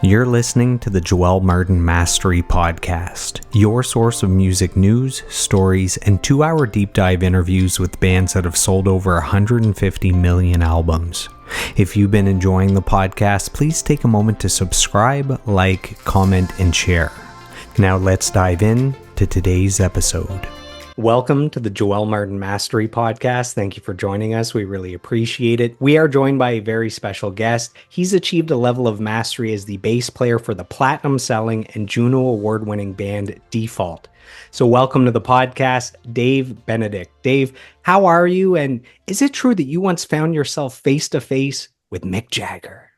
You're listening to the Joel Martin Mastery Podcast, your source of music news, stories, and 2-hour deep dive interviews with bands that have sold over 150 million albums. If you've been enjoying the podcast, please take a moment to subscribe, like, comment, and share. Now let's dive in to today's episode. Welcome to the Joel Martin Mastery Podcast. Thank you for joining us. We really appreciate it. We are joined by a very special guest. He's achieved a level of mastery as the bass player for the platinum-selling and Juno Award-winning band Default. So welcome to the podcast, Dave Benedict. Dave, how are you? And is it true that you once found yourself face-to-face with Mick Jagger?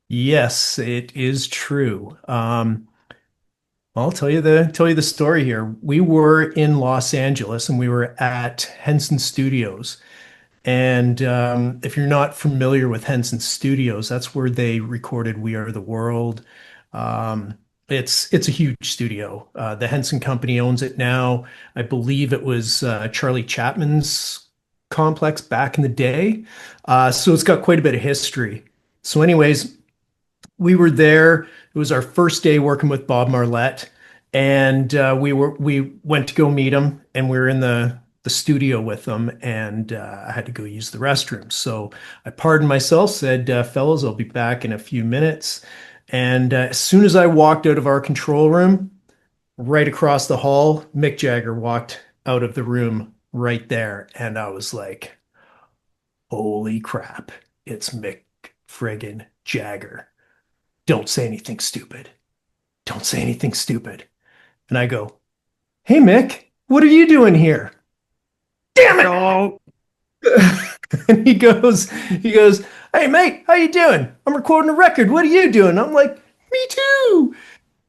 Yes, it is true. I'll tell you the story here. We were in Los Angeles and we were at Henson Studios. And if you're not familiar with Henson Studios, that's where they recorded "We Are the World." It's a huge studio. The Henson Company owns it now. I believe it was Charlie Chapman's complex back in the day. So it's got quite a bit of history. So, anyways, we were there. It was our first day working with Bob Marlette, and we went to go meet him, and we were in the studio with him, and I had to go use the restroom. So I pardoned myself, said, "Fellas, I'll be back in a few minutes." And as soon as I walked out of our control room, right across the hall, Mick Jagger walked out of the room right there, and I was like, "Holy crap! It's Mick friggin' Jagger. Don't say anything stupid. Don't say anything stupid." And I go, "Hey, Mick, what are you doing here?" "Damn it!" Oh, And he goes, "Hey, mate, how you doing? I'm recording a record. What are you doing?" I'm like, "Me too."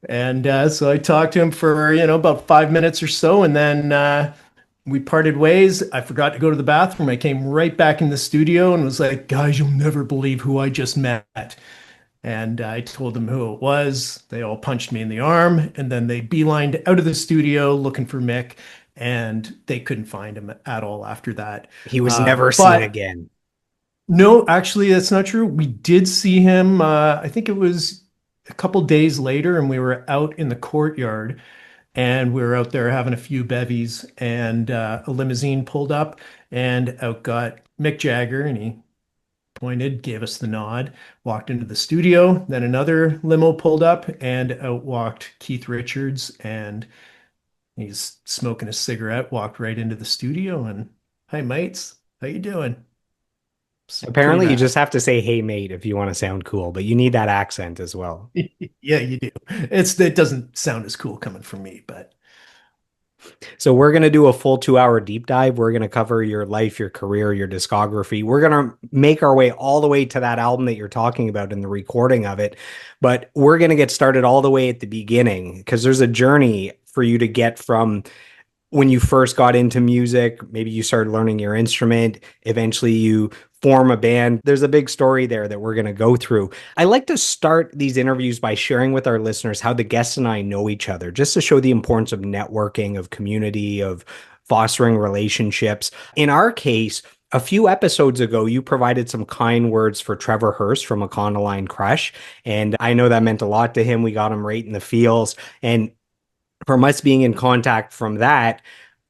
And so I talked to him for, about 5 minutes or so. And then we parted ways. I forgot to go to the bathroom. I came right back in the studio and was like, "Guys, you'll never believe who I just met." And I told them who it was. They all punched me in the arm, and then they beelined out of the studio looking for Mick, and they couldn't find him at all after that. he was never seen But again. no, actually, that's not true. We did see him. I think it was a couple days later, and we were out in the courtyard, and we were out there having a few bevies, and a limousine pulled up, and out got Mick Jagger, and he pointed, gave us the nod, walked into the studio. Then another limo pulled up, and out walked Keith Richards, and he's smoking a cigarette, walked right into the studio, and, "Hi, mates, how you doing?" It's pretty Apparently, you bad. just have to say, "Hey, mate," if you want to sound cool, but you need that accent as well. Yeah, you do. It doesn't sound as cool coming from me, but So we're going to do a full 2-hour deep dive. We're going to cover your life, your career, your discography. We're going to make our way all the way to that album that you're talking about and the recording of it. But we're going to get started all the way at the beginning because there's a journey for you to get from when you first got into music. Maybe you started learning your instrument. Eventually you form a band. There's a big story there that we're going to go through. I like to start these interviews by sharing with our listeners how the guests and I know each other, just to show the importance of networking, of community, of fostering relationships. In our case, a few episodes ago, you provided some kind words for Trevor Hurst from Econoline Crush. And I know that meant a lot to him. We got him right in the feels. And from us being in contact from that,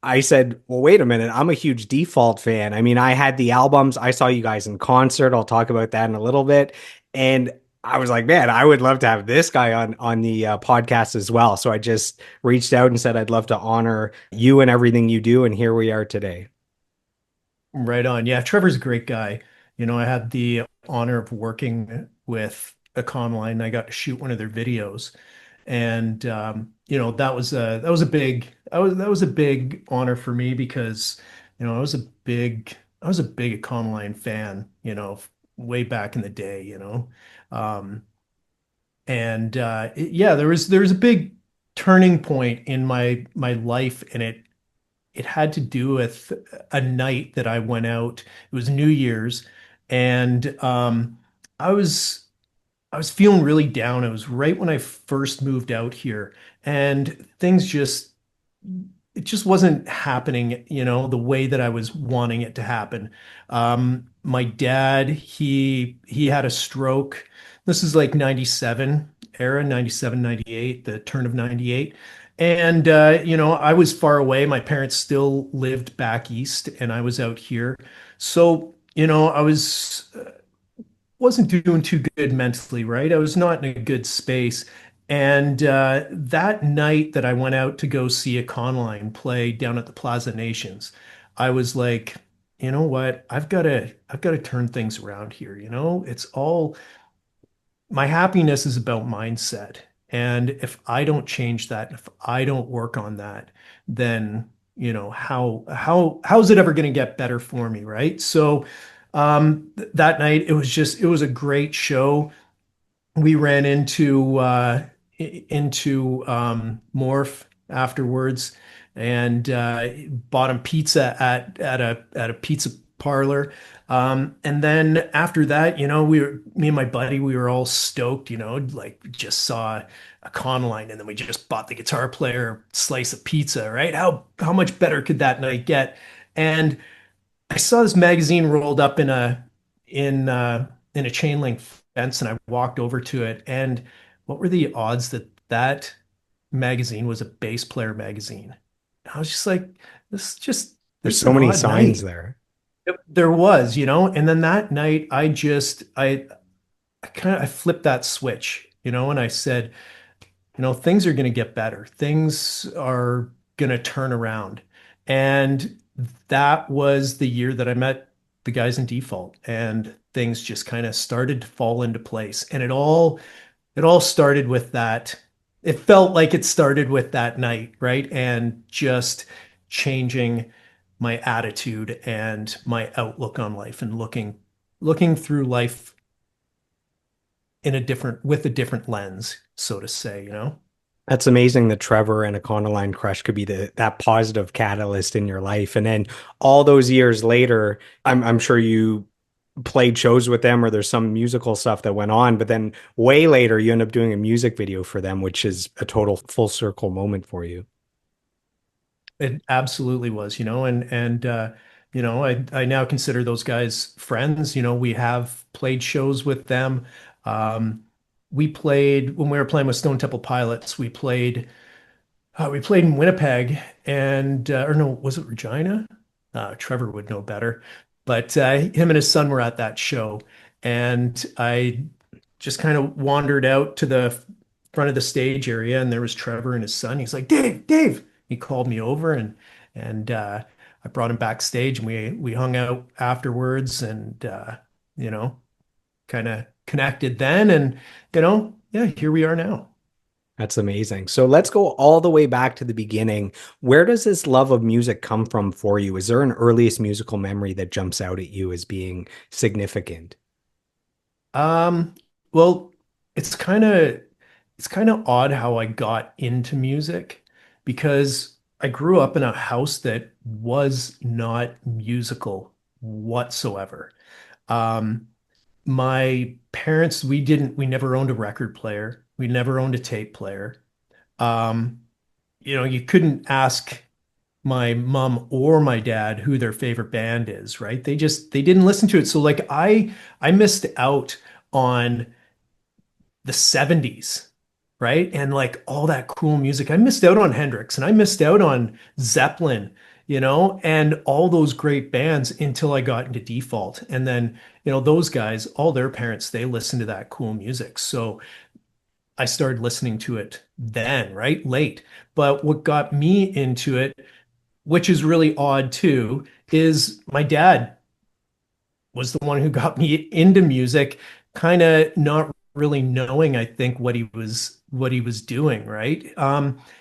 I said, well, wait a minute. I'm a huge Default fan. I mean, I had the albums. I saw you guys in concert. I'll talk about that in a little bit. And I was like, man, I would love to have this guy on the podcast as well. So I just reached out and said, I'd love to honor you and everything you do. And here we are today. right on. Yeah, Trevor's a great guy. I had the honor of working with Econoline. I got to shoot one of their videos, and that was a big honor for me because I was a big Econoline fan. Way back in the day. Um, and yeah, there was a big turning point in my life, and it had to do with a night that I went out. It was New Year's, and I was I was feeling really down. It was right when I first moved out here, and things just it just wasn't happening, the way that I was wanting it to happen. My dad, he had a stroke. This is like 97, era, 97, 98, the turn of 98. And, I was far away. My parents still lived back east, and I was out here. So, I wasn't doing too good mentally, right? I was not in a good space. And that night that I went out to go see a conline play down at the Plaza Nations, I was like, you know what? I've got to turn things around here. It's all my happiness is about mindset. And if I don't change that, if I don't work on that, then how's it ever going to get better for me, right? So that night it was a great show. We ran into Morph afterwards and bought him pizza at a pizza parlor. And then after that, me and my buddy, we were all stoked, like we just saw a con line and then we just bought the guitar player slice of pizza, right? How much better could that night get? And I saw this magazine rolled up in a chain link fence, and I walked over to it. And what were the odds that that magazine was a bass player magazine? I was just like, There's this is so an many odd signs night. there. There was, and then that night I flipped that switch, and I said, things are going to get better. Things are going to turn around. And that was the year that I met the guys in default and things just kind of started to fall into place. And it all started with that. It felt like it started with that night, right? And just changing my attitude and my outlook on life and looking through life with a different lens, so to say. That's amazing that Trevor and Econoline Crush could be that positive catalyst in your life. And then all those years later, I'm sure you played shows with them or there's some musical stuff that went on, but then way later you end up doing a music video for them, which is a total full circle moment for you. It absolutely was, I now consider those guys friends. We have played shows with them. Um, we played when we were playing with Stone Temple Pilots. We played in Winnipeg and or no, was it Regina? Trevor would know better. But him and his son were at that show, and I just kind of wandered out to the front of the stage area, and there was Trevor and his son. He's like, Dave, Dave. He called me over, and I brought him backstage, and we hung out afterwards, and you know, kind of connected then, and yeah, here we are now. That's amazing. So let's go all the way back to the beginning. Where does this love of music come from for you? Is there an earliest musical memory that jumps out at you as being significant? Um, well, it's kind of it's kind of odd how I got into music because I grew up in a house that was not musical whatsoever. Um, my parents, we never owned a record player. We never owned a tape player. Um, you couldn't ask my mom or my dad who their favorite band is, right? They didn't listen to it. So like I missed out on the 70s, right? And like all that cool music. I missed out on Hendrix and I missed out on Zeppelin, and all those great bands until I got into Default. And then, those guys, all their parents, they listened to that cool music. So I started listening to it then, right? Late. But what got me into it, which is really odd too, is my dad was the one who got me into music, kind of not really knowing, I think, what he was doing, right?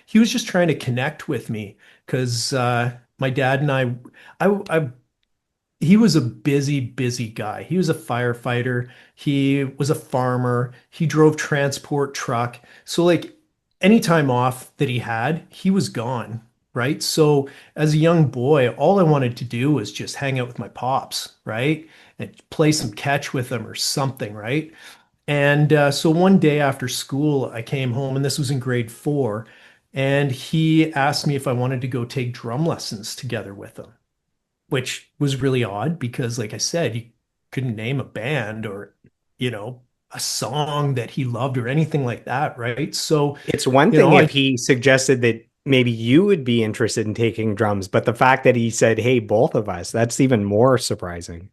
He was just trying to connect with me because my dad and I he was a busy, busy guy. He was a firefighter. He was a farmer. He drove transport truck. So like any time off that he had, he was gone, right? So as a young boy, all I wanted to do was just hang out with my pops, right? And play some catch with them or something, right? And so one day after school, I came home, and this was in grade 4, and he asked me if I wanted to go take drum lessons together with him, which was really odd because, like I said, he couldn't name a band or, you know, a song that he loved or anything like that, right? So, It's one you thing know, if he suggested that maybe you would be interested in taking drums, but the fact that he said, "Hey, both of us," that's even more surprising.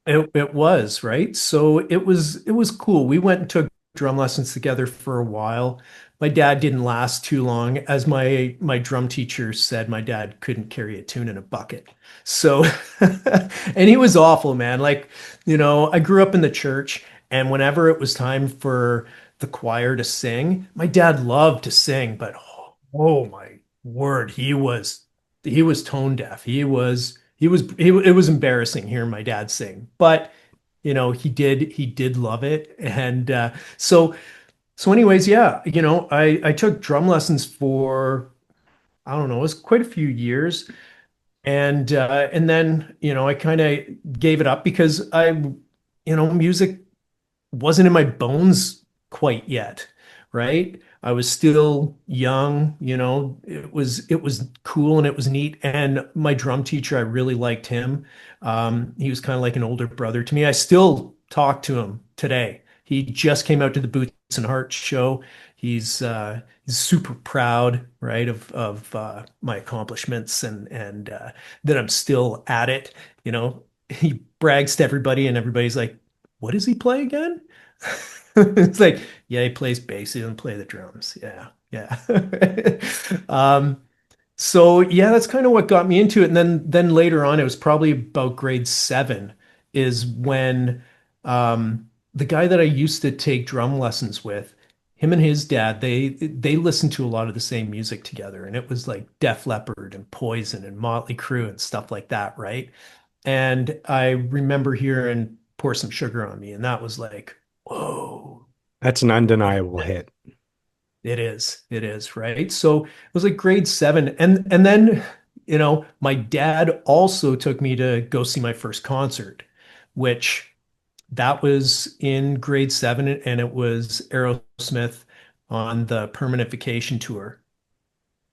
it was, right? So it was cool. We went and took drum lessons together for a while. My dad didn't last too long. As my drum teacher said, my dad couldn't carry a tune in a bucket. So and he was awful, man. Like, I grew up in the church, and whenever it was time for the choir to sing, my dad loved to sing, but oh my word, he was tone deaf. It was embarrassing hearing my dad sing, but he did love it. And so anyways, yeah, I took drum lessons for, I don't know, it was quite a few years. And then, I kind of gave it up because music wasn't in my bones quite yet, right? I was still young, it was cool and it was neat. And my drum teacher, I really liked him. He was kind of like an older brother to me. I still talk to him today. He just came out to the Boots and Hearts show. He's super proud, right, of my accomplishments and that I'm still at it. He brags to everybody, and everybody's like, "What does he play again?" It's like, yeah, he plays bass, he doesn't play the drums. Yeah, yeah. Um, so yeah, that's kind of what got me into it. And then later on, it was probably about grade seven is when the guy that I used to take drum lessons with, him and his dad, they listened to a lot of the same music together, and it was like Def Leppard and Poison and Motley Crue and stuff like that, right? And I remember hearing Pour Some Sugar on Me, and that was like, whoa, That's an undeniable hit. it is, right? So it was like grade seven. And then, my dad also took me to go see my first concert, which that was in grade seven, and it was Aerosmith on the Permanent Vacation tour.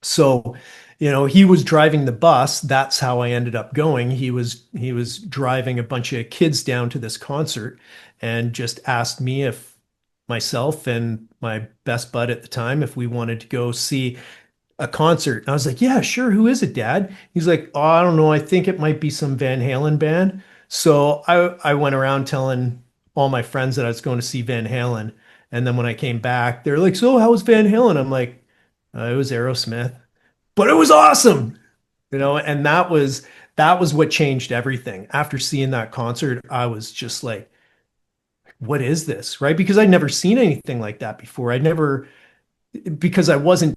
So, he was driving the bus. That's how I ended up going. He was driving a bunch of kids down to this concert and just asked me if myself and my best bud at the time if we wanted to go see a concert. And I was like, "Yeah, sure. Who is it, Dad?" He's like, "Oh, I don't know. I think it might be some Van Halen band." So I went around telling all my friends that I was going to see Van Halen. And then when I came back, they're like, "So how was Van Halen?" I'm like, "It was Aerosmith." But it was awesome, and that was what changed everything. After seeing that concert, I was just like, what is this? Right? Because I'd never seen anything like that before. I'd never, because I wasn't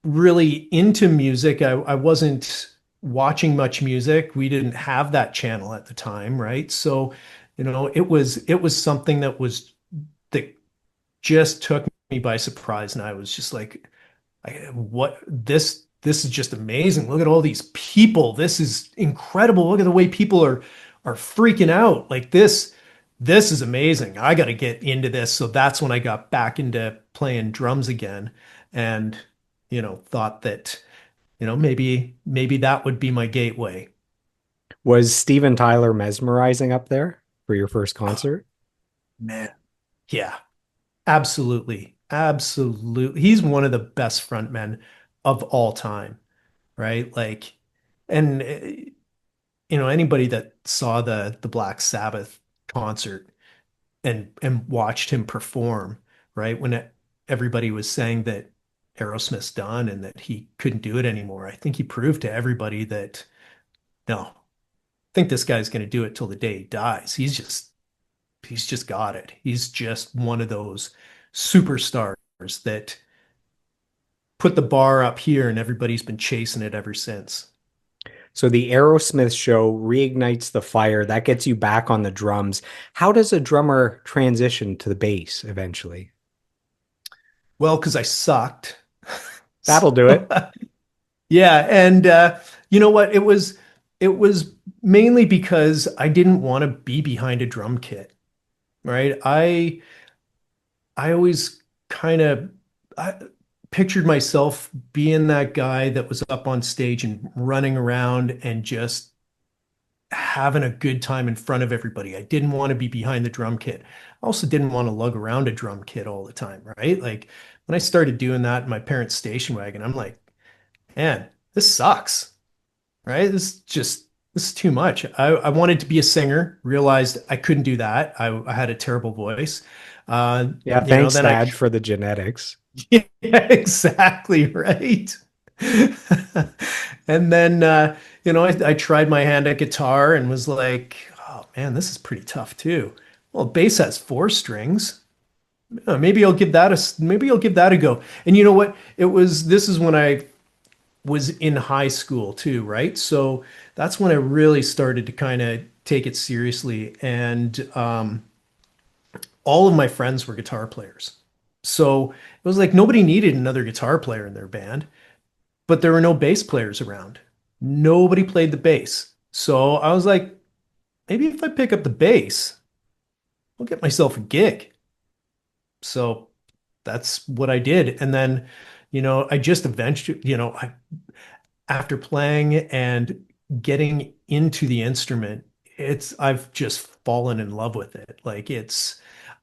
really into music. I wasn't watching much music. We didn't have that channel at the time, right? So, it was something that just took me by surprise, and I was just like, what this is just amazing. Look at all these people. This is incredible. Look at the way people are freaking out. Like this is amazing. I got to get into this. So that's when I got back into playing drums again, and thought that maybe that would be my gateway. Was Steven Tyler mesmerizing up there for your first concert? Man. Yeah, absolutely. Absolutely. He's one of the best frontmen of all time, right? Like, and anybody that saw the Black Sabbath concert and watched him perform, right? Everybody was saying that Aerosmith's done and that he couldn't do it anymore. I think he proved to everybody that no, I think this guy's going to do it till the day he dies. He's just got it. He's just one of those superstars that put the bar up here, and everybody's been chasing it ever since. So the Aerosmith show reignites the fire. That gets you back on the drums. How does a drummer transition to the bass eventually? Well, because I sucked. That'll do So, it. yeah, and you know what? It was mainly because I didn't want to be behind a drum kit, right? I always kind of I pictured myself being that guy that was up on stage and running around and just having a good time in front of everybody. I didn't want to be behind the drum kit. I also didn't want to lug around a drum kit all the time, right? Like when I started doing that in my parents' station wagon, I'm like, man, this sucks, right? This is too much. I wanted to be a singer, realized I couldn't do that. I had a terrible voice. Uh, Yeah, you know, thanks, then I Dad, for the genetics. yeah, exactly right. And then I tried my hand at guitar and was like, oh man, this is pretty tough too. Well, bass has four strings. Maybe I'll give that a go. And you know what? This is when I was in high school too, right? So that's when I really started to kind of take it seriously. And all of my friends were guitar players. So it was like nobody needed another guitar player in their band, but there were no bass players around. Nobody played the bass. So I was like, maybe if I pick up the bass, I'll get myself a gig. So that's what I did. And then, I just eventually, after playing and getting into the instrument, I've just fallen in love with it. Like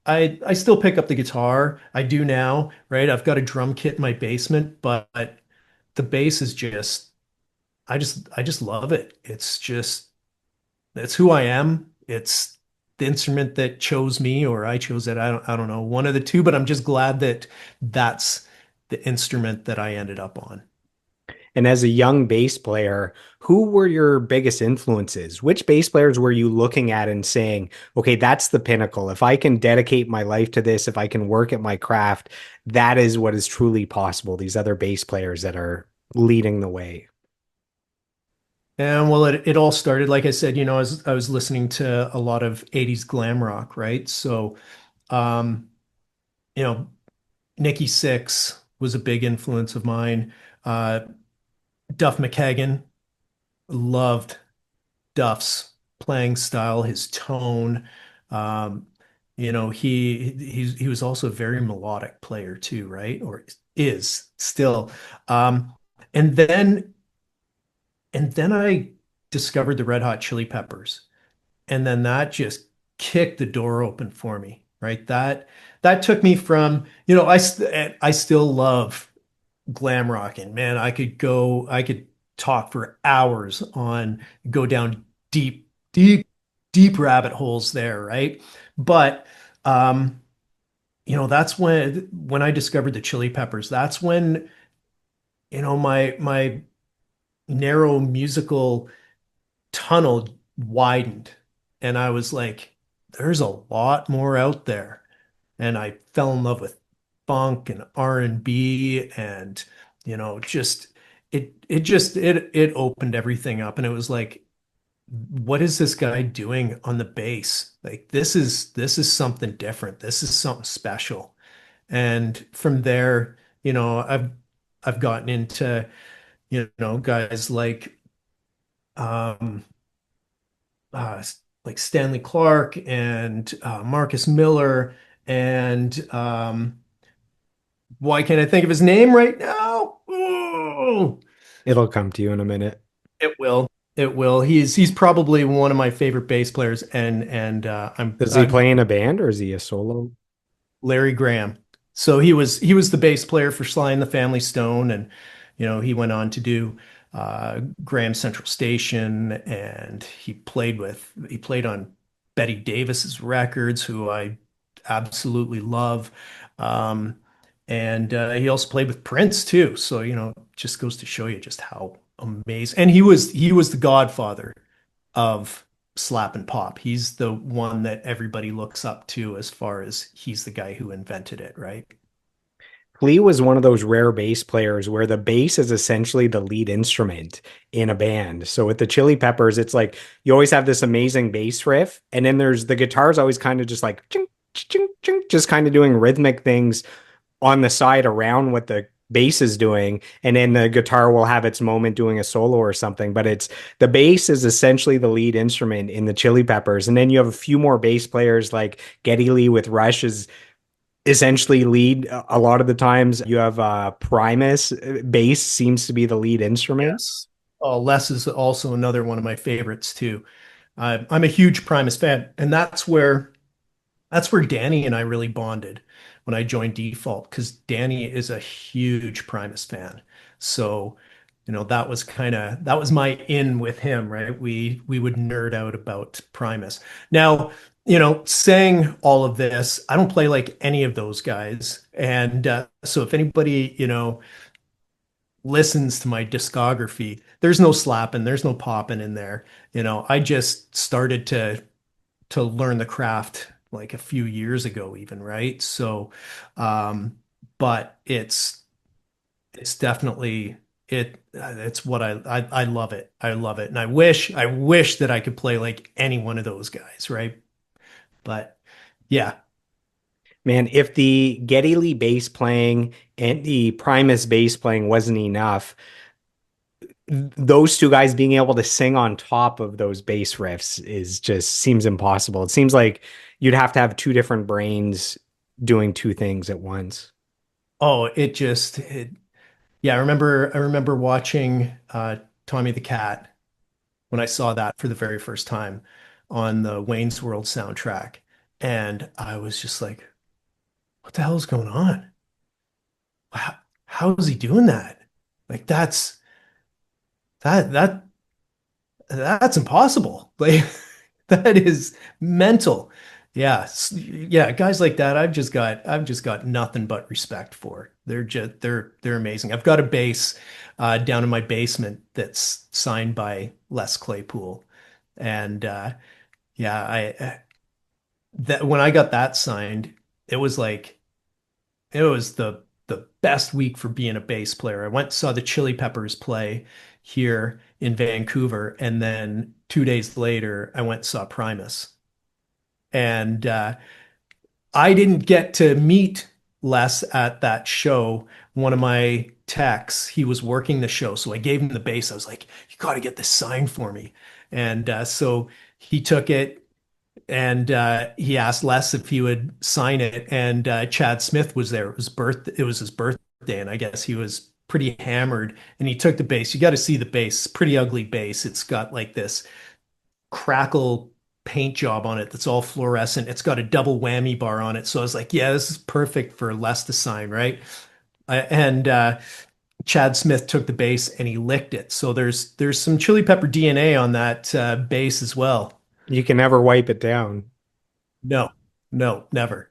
I still pick up the guitar. I do now, right? I've got a drum kit in my basement, but the bass is I just love it. It's who I am. It's the instrument that chose me or I chose it. I don't know, one of the two, but I'm just glad that that's the instrument that I ended up on. And as a young bass player, who were your biggest influences? Which bass players were you looking at and saying, okay, that's the pinnacle. If I can dedicate my life to this, if I can work at my craft, that is what is truly possible. These other bass players that are leading the way. And well, it all started, like I said, I was listening to a lot of 80s glam rock, right? So, um, you know, Nikki Sixx was a big influence of mine. Uh, Duff McKagan, loved Duff's playing style, his tone. Um, he was also a very melodic player too, right? Or is still. Um, and then and then I discovered the Red Hot Chili Peppers. And then that just kicked the door open for me, right? That took me from, I still love glam rock and man, I could talk for hours go down deep, deep, deep rabbit holes there, right? But um, that's when I discovered the Chili Peppers. That's when, my narrow musical tunnel widened and I was like, there's a lot more out there. And I fell in love with funk and R&B and just it opened everything up and it was like, what is this guy doing on the bass? Like this is something different. This is something special. And from there, I've gotten into, guys um uh, like Stanley Clark and Marcus Miller and why can't I think of his name right now? Oh, It'll come to you in a minute. it will. It will. He's probably one of my favorite bass players, and Does he play in a band or is he a solo? Larry Graham. So he was the bass player for Sly and the Family Stone, and he went on to do Graham Central Station, and he played on Betty Davis's records, who I absolutely love, um, and he also played with Prince too. So just goes to show you just how amazing. And he was the godfather of slap and pop. He's the one that everybody looks up to as far as he's the guy who invented it, right? Flea was one of those rare bass players where the bass is essentially the lead instrument in a band. So with the Chili Peppers, it's like you always have this amazing bass riff, and then there's the guitars always kind of just like ching, ching, ching, just kind of doing rhythmic things on the side around what the bass is doing, and then the guitar will have its moment doing a solo or something. But it's the bass is essentially the lead instrument in the Chili Peppers, and then you have a few more bass players like Geddy Lee with Rush is essentially lead a lot of the times. You have Primus. Bass seems to be the lead instrument. Yes. Oh, Les is also another one of my favorites too. I'm a huge Primus fan, and that's where Danny and I really bonded when I joined Default because Danny is a huge Primus fan. So, that was my in with him, right? We would nerd out about Primus. Now, saying all of this, I don't play like any of those guys. And so if anybody, listens to my discography, there's no slapping, there's no popping in there. I just started to learn the craft like a few years ago even, right? So but it's definitely it's what I love it. I love it. And I wish that I could play like any one of those guys, right? But yeah. Man, if the Geddy Lee bass playing and the Primus bass playing wasn't enough, those two guys being able to sing on top of those bass riffs is just seems impossible. It seems like you'd have to have two different brains doing two things at once. Oh, yeah, I remember watching Tommy the Cat when I saw that for the very first time on the Wayne's World soundtrack. And I was just like, what the hell is going on? How is he doing that? Like that that that's impossible. Like that is mental. Yeah, yeah, guys like that, I've just got nothing but respect for. They're amazing. I've got a bass down in my basement that's signed by Les Claypool, and yeah, I that when I got that signed, it was like it was the best week for being a bass player. I went and saw the Chili Peppers play here in Vancouver, and then 2 days later, I went and saw Primus. And I didn't get to meet Les at that show. One of my techs, he was working the show, so I gave him the bass. I was like, "You got to get this signed for me." And so he took it, and he asked Les if he would sign it, and Chad Smith was there. It was his birthday, and I guess he was pretty hammered, and he took the bass. You got to see the bass. It's a pretty ugly bass. It's got like this crackle paint job on it that's all fluorescent. It's got a double whammy bar on it. So I was like, yeah, this is perfect for Les to sign, right? And Chad Smith took the bass and he licked it. So there's some Chili Pepper DNA on that bass as well. You can never wipe it down. No, no, never.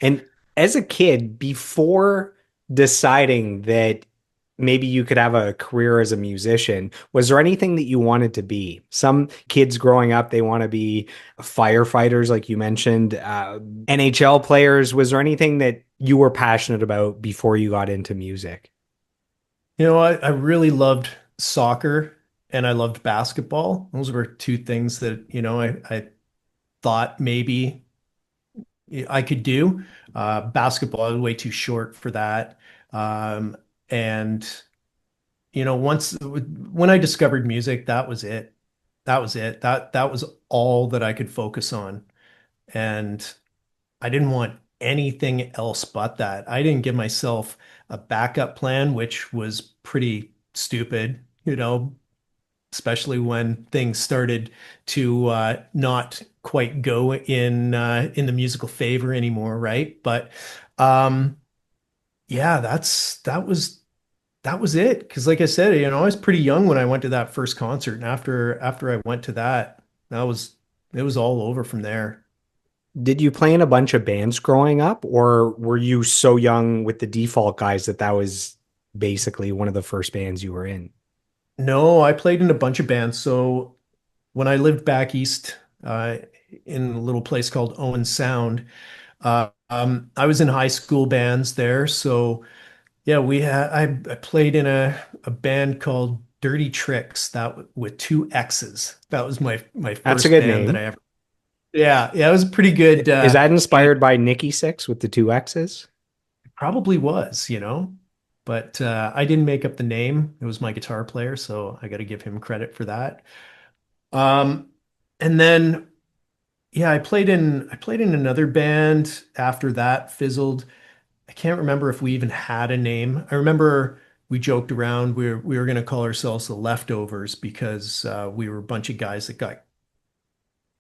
And as a kid, before deciding that maybe you could have a career as a musician, was there anything that you wanted to be? Some kids growing up, they want to be firefighters, like you mentioned, NHL players. Was there anything that you were passionate about before you got into music? I really loved soccer and I loved basketball. Those were two things that, I thought maybe I could do. Basketball, I was way too short for that. And once when I discovered music, that was it. That was it. That was all that I could focus on. And I didn't want anything else but that. I didn't give myself a backup plan, which was pretty stupid, especially when things started to not quite go in the musical favor anymore, right? But um, yeah, that was it. Because like I said, I was pretty young when I went to that first concert, and after I went to that, that was it was all over from there. Did you play in a bunch of bands growing up, or were you so young with the default guys that that was basically one of the first bands you were in? No, I played in a bunch of bands. So when I lived back east, in a little place called Owen Sound, I was in high school bands there. So yeah, I played in a band called Dirty Tricks with two X's. That was my That's a first good band that I name. ever. Yeah, yeah, it was a pretty good. Is that Band. inspired by Nikki Six with the two X's? Probably was, but I didn't make up the name. It was my guitar player, so I got to give him credit for that. Um, and then yeah, I played in another band after that fizzled. I can't remember if we even had a name. I remember we joked around. We were going to call ourselves the Leftovers because we were a bunch of guys that got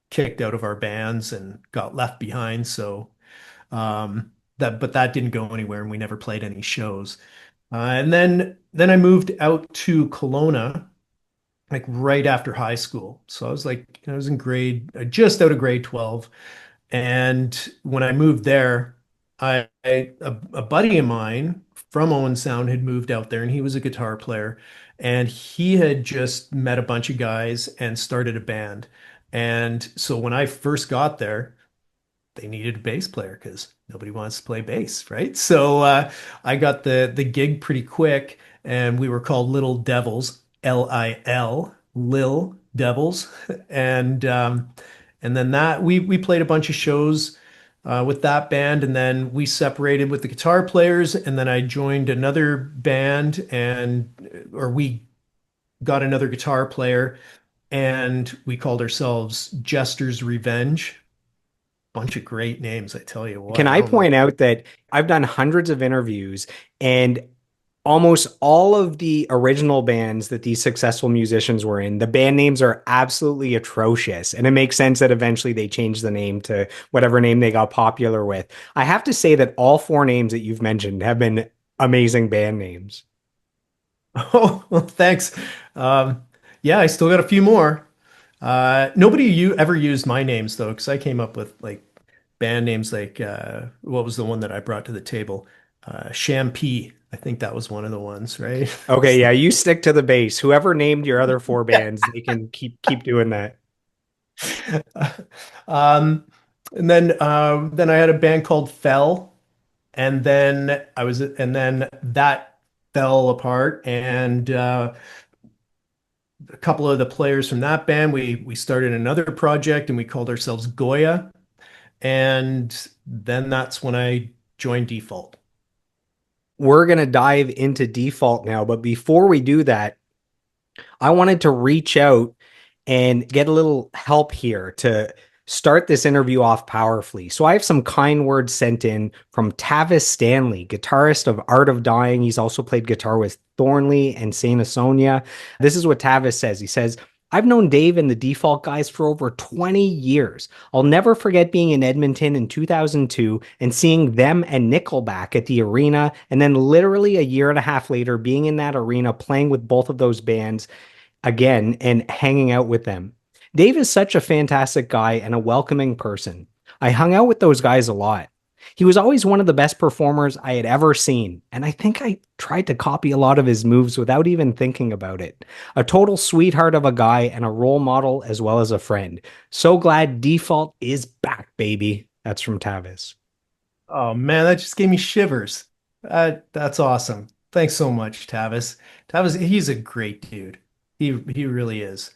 kicked out of our bands and got left behind. So but that didn't go anywhere, and we never played any shows. And then I moved out to Kelowna, like right after high school. So I was in just out of grade 12. And when I moved there, a buddy of mine from Owen Sound had moved out there, and he was a guitar player, and he had just met a bunch of guys and started a band. And so when I first got there, they needed a bass player because nobody wants to play bass, right? So I got the gig pretty quick, and we were called Little Devils, Lil, Lil Devils, and and then that we played a bunch of shows with that band, and then we separated with the guitar players, and then I joined another band, or we got another guitar player, and we called ourselves Jester's Revenge. Bunch of great names, I tell you Can what. I Oh my. point out that I've done hundreds of interviews and almost all of the original bands that these successful musicians were in, the band names are absolutely atrocious. And it makes sense that eventually they changed the name to whatever name they got popular with. I have to say that all four names that you've mentioned have been amazing band names. Oh, well, thanks. Yeah, I still got a few more. Nobody you ever used my names though, because I came up with like band names like what was the one that I brought to the table? Shampoo. I think that was one of the ones, right? Okay, yeah, you stick to the base. Whoever named your other four Yeah. bands, they can keep doing that. Um, and then I had a band called Fell, and then that fell apart, and a couple of the players from that band, we started another project, and we called ourselves Goya, and then that's when I joined Default. We're going to dive into default now, but before we do that, I wanted to reach out and get a little help here to start this interview off powerfully. So I have some kind words sent in from Tavis Stanley, guitarist of Art of Dying. He's also played guitar with Thornley and Saint Asonia. This is what Tavis says. He says, I've known Dave and the Default guys for over 20 years. I'll never forget being in Edmonton in 2002 and seeing them and Nickelback at the arena, and then literally a year and a half later being in that arena playing with both of those bands again and hanging out with them. Dave is such a fantastic guy and a welcoming person. I hung out with those guys a lot. He was always one of the best performers I had ever seen, and I think I tried to copy a lot of his moves without even thinking about it. A total sweetheart of a guy and a role model as well as a friend. So glad Default is back, baby. That's from Tavis. Oh man, that just gave me shivers. That's awesome. Thanks so much, Tavis. Tavis, he's a great dude. He really is.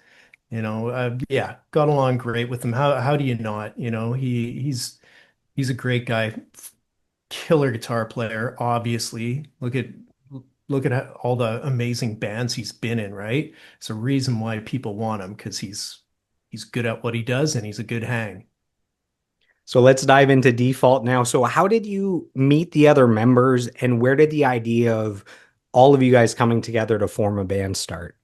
Yeah, got along great with him. How do you not? He's a great guy. Killer guitar player, obviously. Look at all the amazing bands he's been in, right? It's a reason why people want him because he's good at what he does and he's a good hang. So let's dive into Default now. So, how did you meet the other members, and where did the idea of all of you guys coming together to form a band start?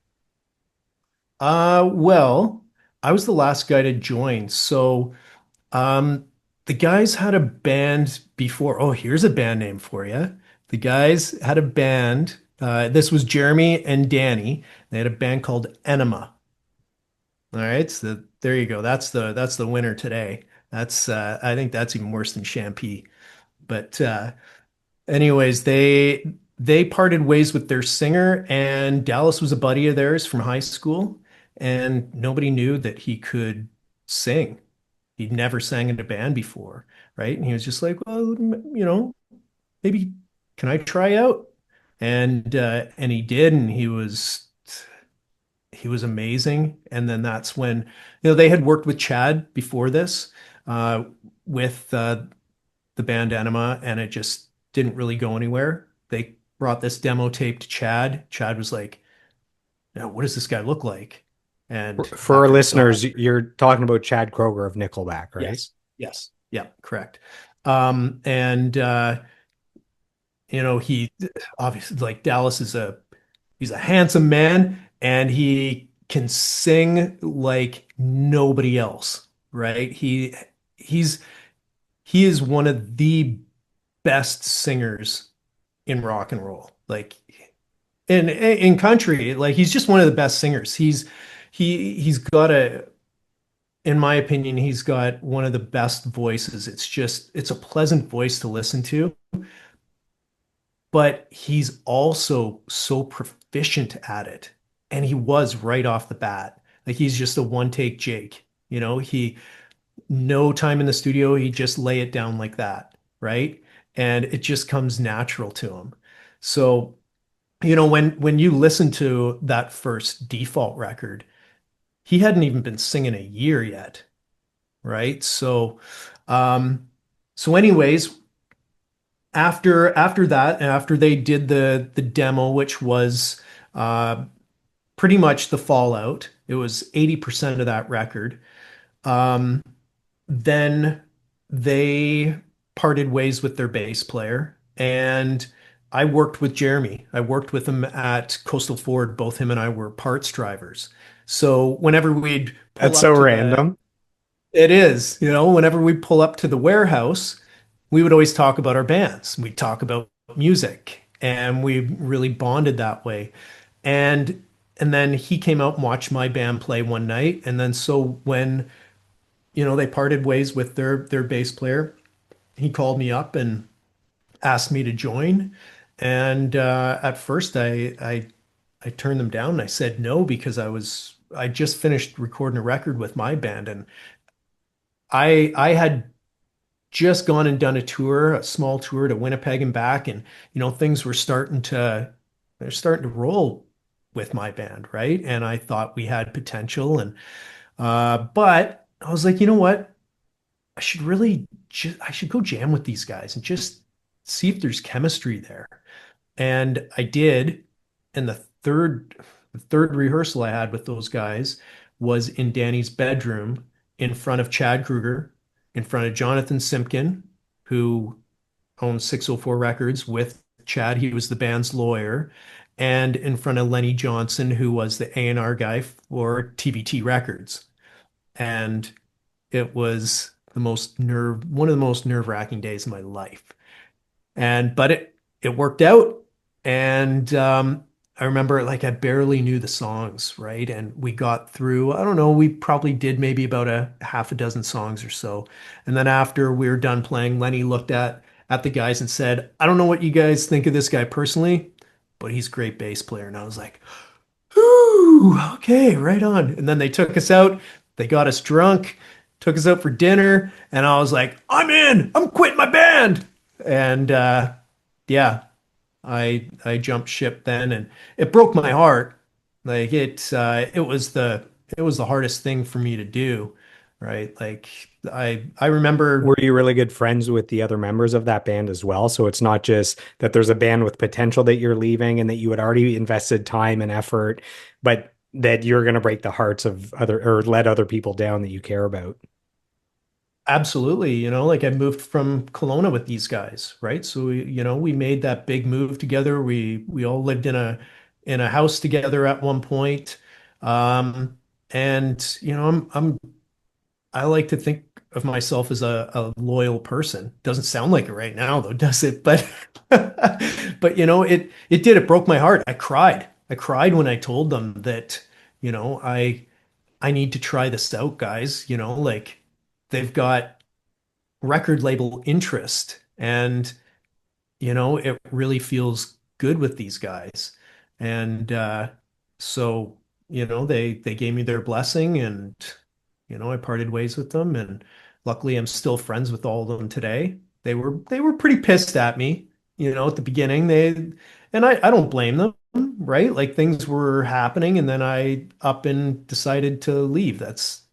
Well, I was the last guy to join. So, um, the guys had a band before. Oh, here's a band name for you. The guys had a band. This was Jeremy and Danny. They had a band called Enema. All right, so there you go. That's the winner today. That's I think that's even worse than Champy. But anyways, they parted ways with their singer, and Dallas was a buddy of theirs from high school, and nobody knew that he could sing. He'd never sang in a band before, right? And he was just like, well, maybe can I try out? And he did, and he was amazing. And then that's when, they had worked with Chad before this, uh, with the band Enema, and it just didn't really go anywhere. They brought this demo tape to Chad. Chad was like, "Now, what does this guy look like?" And For our after he saw listeners, you're talking about Chad Kroger of Nickelback, right? Yes. Yes. Yeah, correct. And he obviously, like, Dallas is he's a handsome man and he can sing like nobody else, right? He's he is one of the best singers in rock and roll. Like in country, like he's just one of the best singers. He's got in my opinion, he's got one of the best voices. It's a pleasant voice to listen to, but he's also so proficient at it. And he was right off the bat. Like he's just a one take Jake. He no time in the studio, he just lay it down like that, right? And it just comes natural to him. So, when you listen to that first Default record, he hadn't even been singing a year yet, right? Um, so anyways, after that, after they did the demo, which was uh, pretty much the Fallout, it was 80% of that record. Um, then they parted ways with their bass player, and I worked with Jeremy. I worked with him at Coastal Ford. Both him and I were parts drivers. So whenever we'd pull That's so up to the random. it is, whenever we pull up to the warehouse, we would always talk about our bands. We'd talk about music, and we really bonded that way. And and then he came out and watched my band play one night, and then so when, they parted ways with their bass player, he called me up and asked me to join. And at first I turned them down and I said no because I just finished recording a record with my band, and I had just gone and done a tour, a small tour to Winnipeg and back, and things were they're starting to roll with my band, right? And I thought we had potential, and but I was like, you know what? I should go jam with these guys and just see if there's chemistry there. And I did. And the third rehearsal I had with those guys was in Danny's bedroom in front of Chad Kruger, in front of Jonathan Simpkin, who owns 604 Records with Chad. He was the band's lawyer, and in front of Lenny Johnson, who was the A&R guy for TBT Records. And it was one of the most nerve-wracking days of my life. But it worked out. And I remember, like, I barely knew the songs, right? And we got through, I don't know, we probably did maybe about a half a dozen songs or so. And then after we were done playing, Lenny looked at the guys and said, I don't know what you guys think of this guy personally, but he's a great bass player. And I was like, ooh, okay, right on. And then they took us out, they got us drunk, took us out for dinner, and I was like, I'm in, I'm quitting my band. And yeah, I jumped ship then, and it broke my heart. Like it was the hardest thing for me to do, right? Like I Were remember you really good friends with the other members of that band as well? So it's not just that there's a band with potential that you're leaving and that you had already invested time and effort, but that you're going to break the hearts of other or let other people down that you care about. absolutely, like I moved from Kelowna with these guys, right? So we made that big move together. We all lived in a house together at one point. And I like to think of myself as a loyal person. Doesn't sound like it right now, though, does it? But but it did. It broke my heart. I cried. I cried when I told them that, I need to try this out, guys. Like they've got record label interest, and it really feels good with these guys. And so, they gave me their blessing, and I parted ways with them, and luckily I'm still friends with all of them today. They were pretty pissed at me, at the beginning. And I don't blame them, right? Like things were happening, and then I up and decided to leave. That's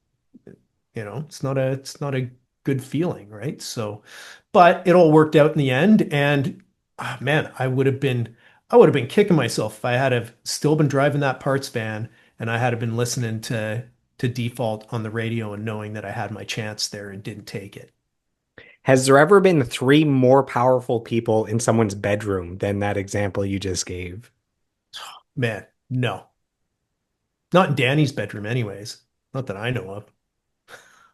it's not a good feeling, right? So, but it all worked out in the end, and man, I would have been kicking myself if I had have still been driving that parts van and I had have been listening to Default on the radio and knowing that I had my chance there and didn't take it. Has there ever been three more powerful people in someone's bedroom than that example you just gave? Man, no. Not in Danny's bedroom, anyways. Not that I know of.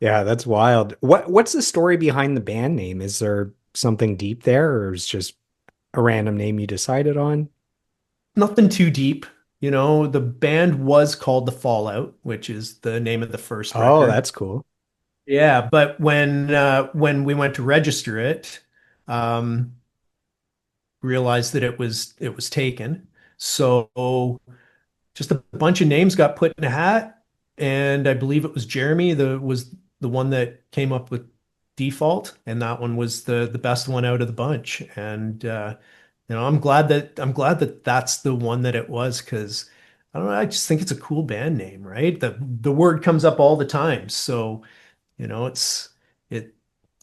Yeah, that's wild. What's the story behind the band name? Is there something deep there, or is it just a random name you decided on? Nothing too deep. The band was called The Fallout, which is the name of the first Oh, record. that's cool. Yeah, but when we went to register it, um, realized that it was taken. So just a bunch of names got put in a hat, and I believe it was Jeremy was the one that came up with default, and that one was the best one out of the bunch. And I'm glad that that's the one that it was because I don't know, I just think it's a cool band name, right? The word comes up all the time, so it it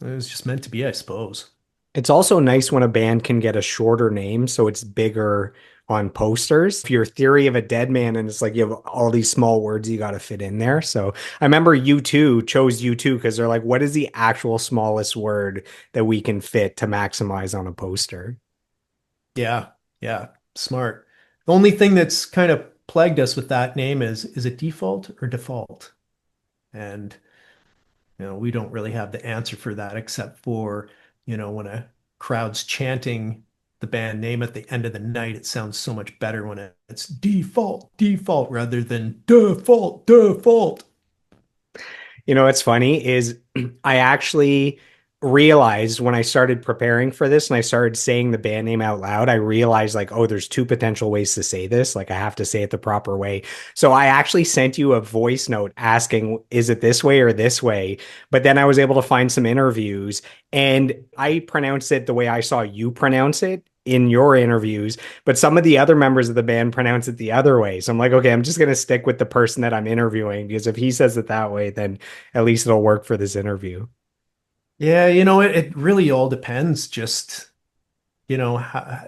was just meant to be, I suppose. It's also nice when a band can get a shorter name so it's bigger on posters. If your theory of a dead man and it's like you have all these small words you got to fit in there. So I remember U2 chose U2 because they're like, what is the actual smallest word that we can fit to maximize on a poster? Yeah, yeah, smart. The only thing that's kind of plagued us with that name is it default or default? And we don't really have the answer for that except for, when a crowd's chanting the band name at the end of the night, it sounds so much better when it's default, default rather than default, default. You know, what's funny is I actually realized when I started preparing for this and I started saying the band name out loud, I realized like, oh, there's two potential ways to say this. Like I have to say it the proper way. So I actually sent you a voice note asking, is it this way or this way? But then I was able to find some interviews and I pronounced it the way I saw you pronounce it in your interviews, but some of the other members of the band pronounce it the other way. So I'm like, okay, I'm just going to stick with the person that I'm interviewing because if he says it that way, then at least it'll work for this interview. Yeah, it really all depends. Just, how,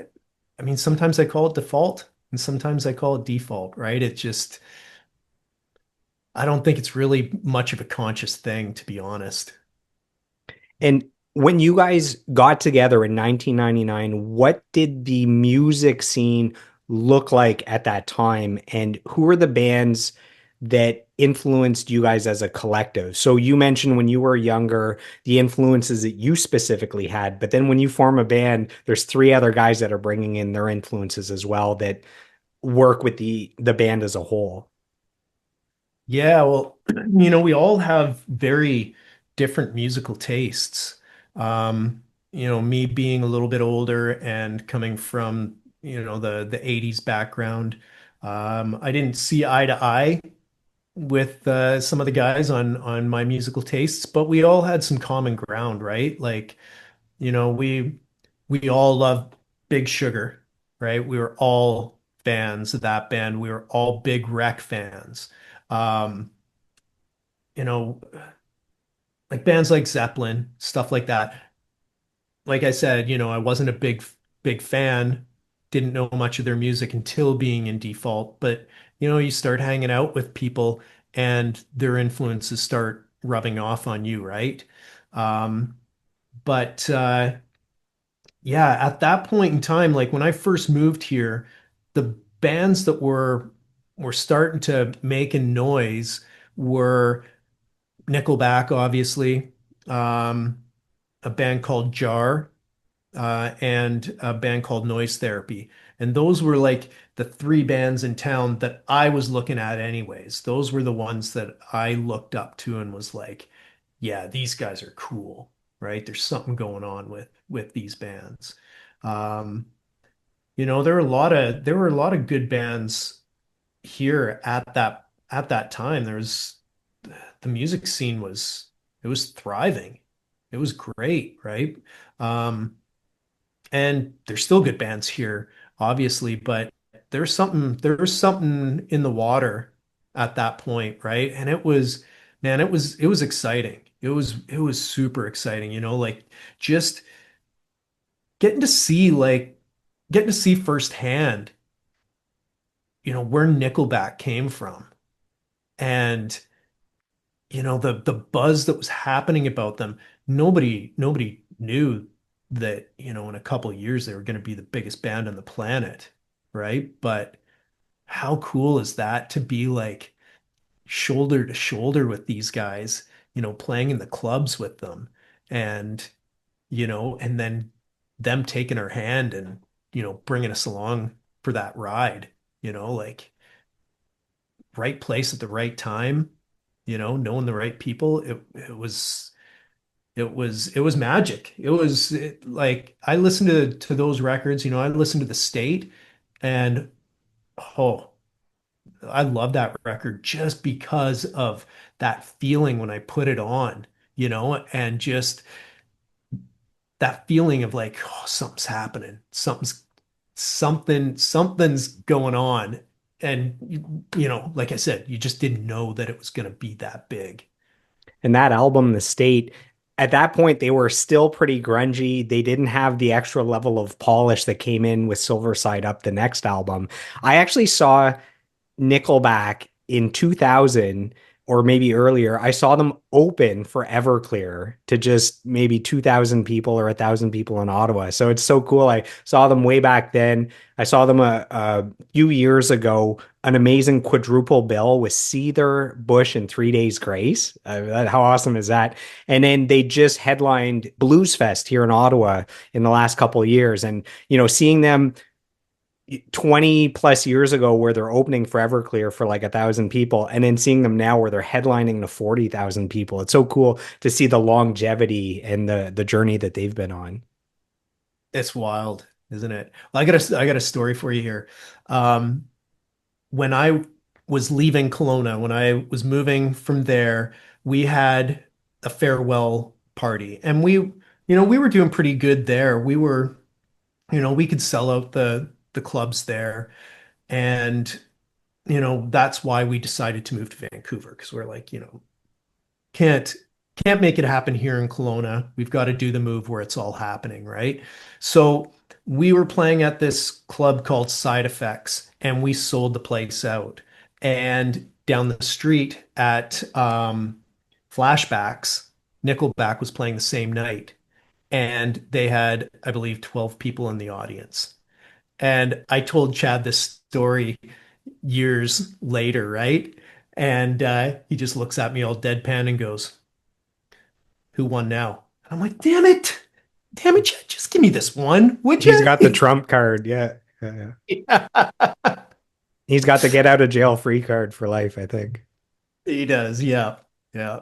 I mean, sometimes I call it default and sometimes I call it default, right? I don't think it's really much of a conscious thing, to be honest. And when you guys got together in 1999, what did the music scene look like at that time? And who were the bands that influenced you guys as a collective? So you mentioned when you were younger, the influences that you specifically had, but then when you form a band, there's three other guys that are bringing in their influences as well that work with the band as a whole. Yeah, well, we all have very different musical tastes. Me being a little bit older and coming from, the 80s background, I didn't see eye to eye with some of the guys on my musical tastes, but we all had some common ground, right? Like, we all love Big Sugar, right? We were all fans of that band. We were all big Wreck fans. Um, you know, like bands like Zeppelin, stuff like that. Like I said, I wasn't a big fan, didn't know much of their music until being in default, but you start hanging out with people and their influences start rubbing off on you, right? Um, but yeah, at that point in time, like when I first moved here, the bands that were starting to make a noise were Nickelback, obviously, um, a band called Jar, and a band called Noise Therapy. And those were like the three bands in town that I was looking at anyways. Those were the ones that I looked up to and was like, yeah, these guys are cool, right? There's something going on with these bands. Um, there were a lot of good bands here at that time. The music scene was thriving. It was great, right? Um, and there's still good bands here, obviously, but there was something in the water at that point, right? And man, it was exciting. It was super exciting, like just getting to see like getting to see firsthand, where Nickelback came from. And the buzz that was happening about them. Nobody knew that, in a couple of years they were going to be the biggest band on the planet, right? But how cool is that to be like shoulder to shoulder with these guys, playing in the clubs with them and, and then them taking our hand and, bringing us along for that ride, like right place at the right time, knowing the right people. It was magic. Like I listened to those records, I listened to The State and oh, I love that record just because of that feeling when I put it on, and just that feeling of like, oh, something's happening. Something's going on. And like I said, you just didn't know that it was going to be that big. And that album, The State, at that point, they were still pretty grungy. They didn't have the extra level of polish that came in with Silver Side Up, the next album. I actually saw Nickelback in 2000 or maybe earlier. I saw them open for Everclear to just maybe 2,000 people or 1,000 people in Ottawa. So it's so cool. I saw them way back then. I saw them a few years ago, an amazing quadruple bill with Seether, Bush, and 3 Days Grace. How awesome is that? And then they just headlined Blues Fest here in Ottawa in the last couple of years. And, seeing them 20 plus years ago where they're opening for Everclear for like 1,000 people and then seeing them now where they're headlining to 40,000 people. It's so cool to see the longevity and the journey that they've been on. It's wild, isn't it? Well, I got a story for you here. Um, when I was leaving Kelowna, when I was moving from there, we had a farewell party and we were doing pretty good there. We could sell out the clubs there. And, that's why we decided to move to Vancouver because we're like, can't can't make it happen here in Kelowna. We've got to do the move where it's all happening, right? So we were playing at this club called Side Effects, and we sold the place out. And down the street at Flashbacks, Nickelback was playing the same night, and they had, I believe, 12 people in the audience. And I told Chad this story years later, right? And he just looks at me all deadpan and goes, "Who won now?" And I'm like, "Damn it. Damn it, Chad, just give me this one, would He's you?" got the trump card. Yeah. Yeah. He's got the get out of jail free card for life, I think. He does. Yeah. Yeah.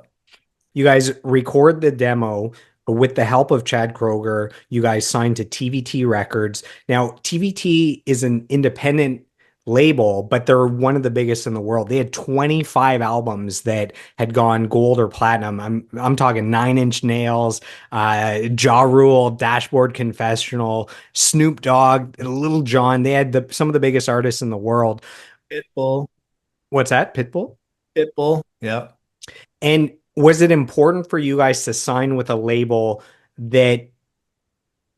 You guys record the demo with the help of Chad Kroger. You guys signed to TVT Records. Now, TVT is an independent label, but they're one of the biggest in the world. They had 25 albums that had gone gold or platinum. I'm talking Nine Inch Nails, Ja Rule, Dashboard Confessional, Snoop Dogg, Little John. They had some of the biggest artists in the world. Pitbull. What's that? Pitbull? Pitbull. Yeah. And was it important for you guys to sign with a label that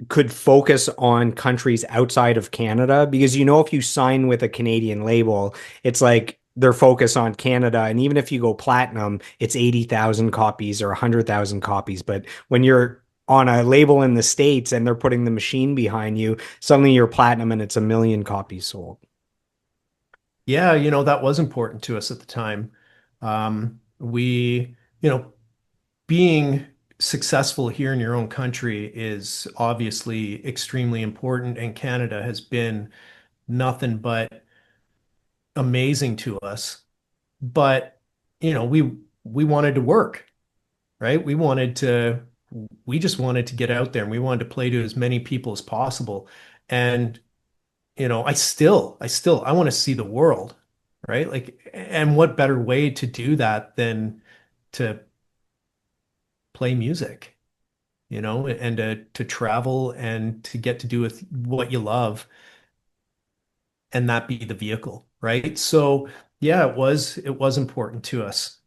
could focus on countries outside of Canada? Because if you sign with a Canadian label, it's like they're focused on Canada. And even if you go platinum, it's 80,000 copies or 100,000 copies. But when you're on a label in the States and they're putting the machine behind you, suddenly you're platinum and it's 1 million copies sold. Yeah, that was important to us at the time. We, being successful here in your own country is obviously extremely important, and Canada has been nothing but amazing to us. But, we wanted to work, right? We just wanted to get out there and we wanted to play to as many people as possible. And, I want to see the world, right? Like, and what better way to do that than to play music, and to travel and to get to do with what you love and that be the vehicle, right? So yeah, it was important to us.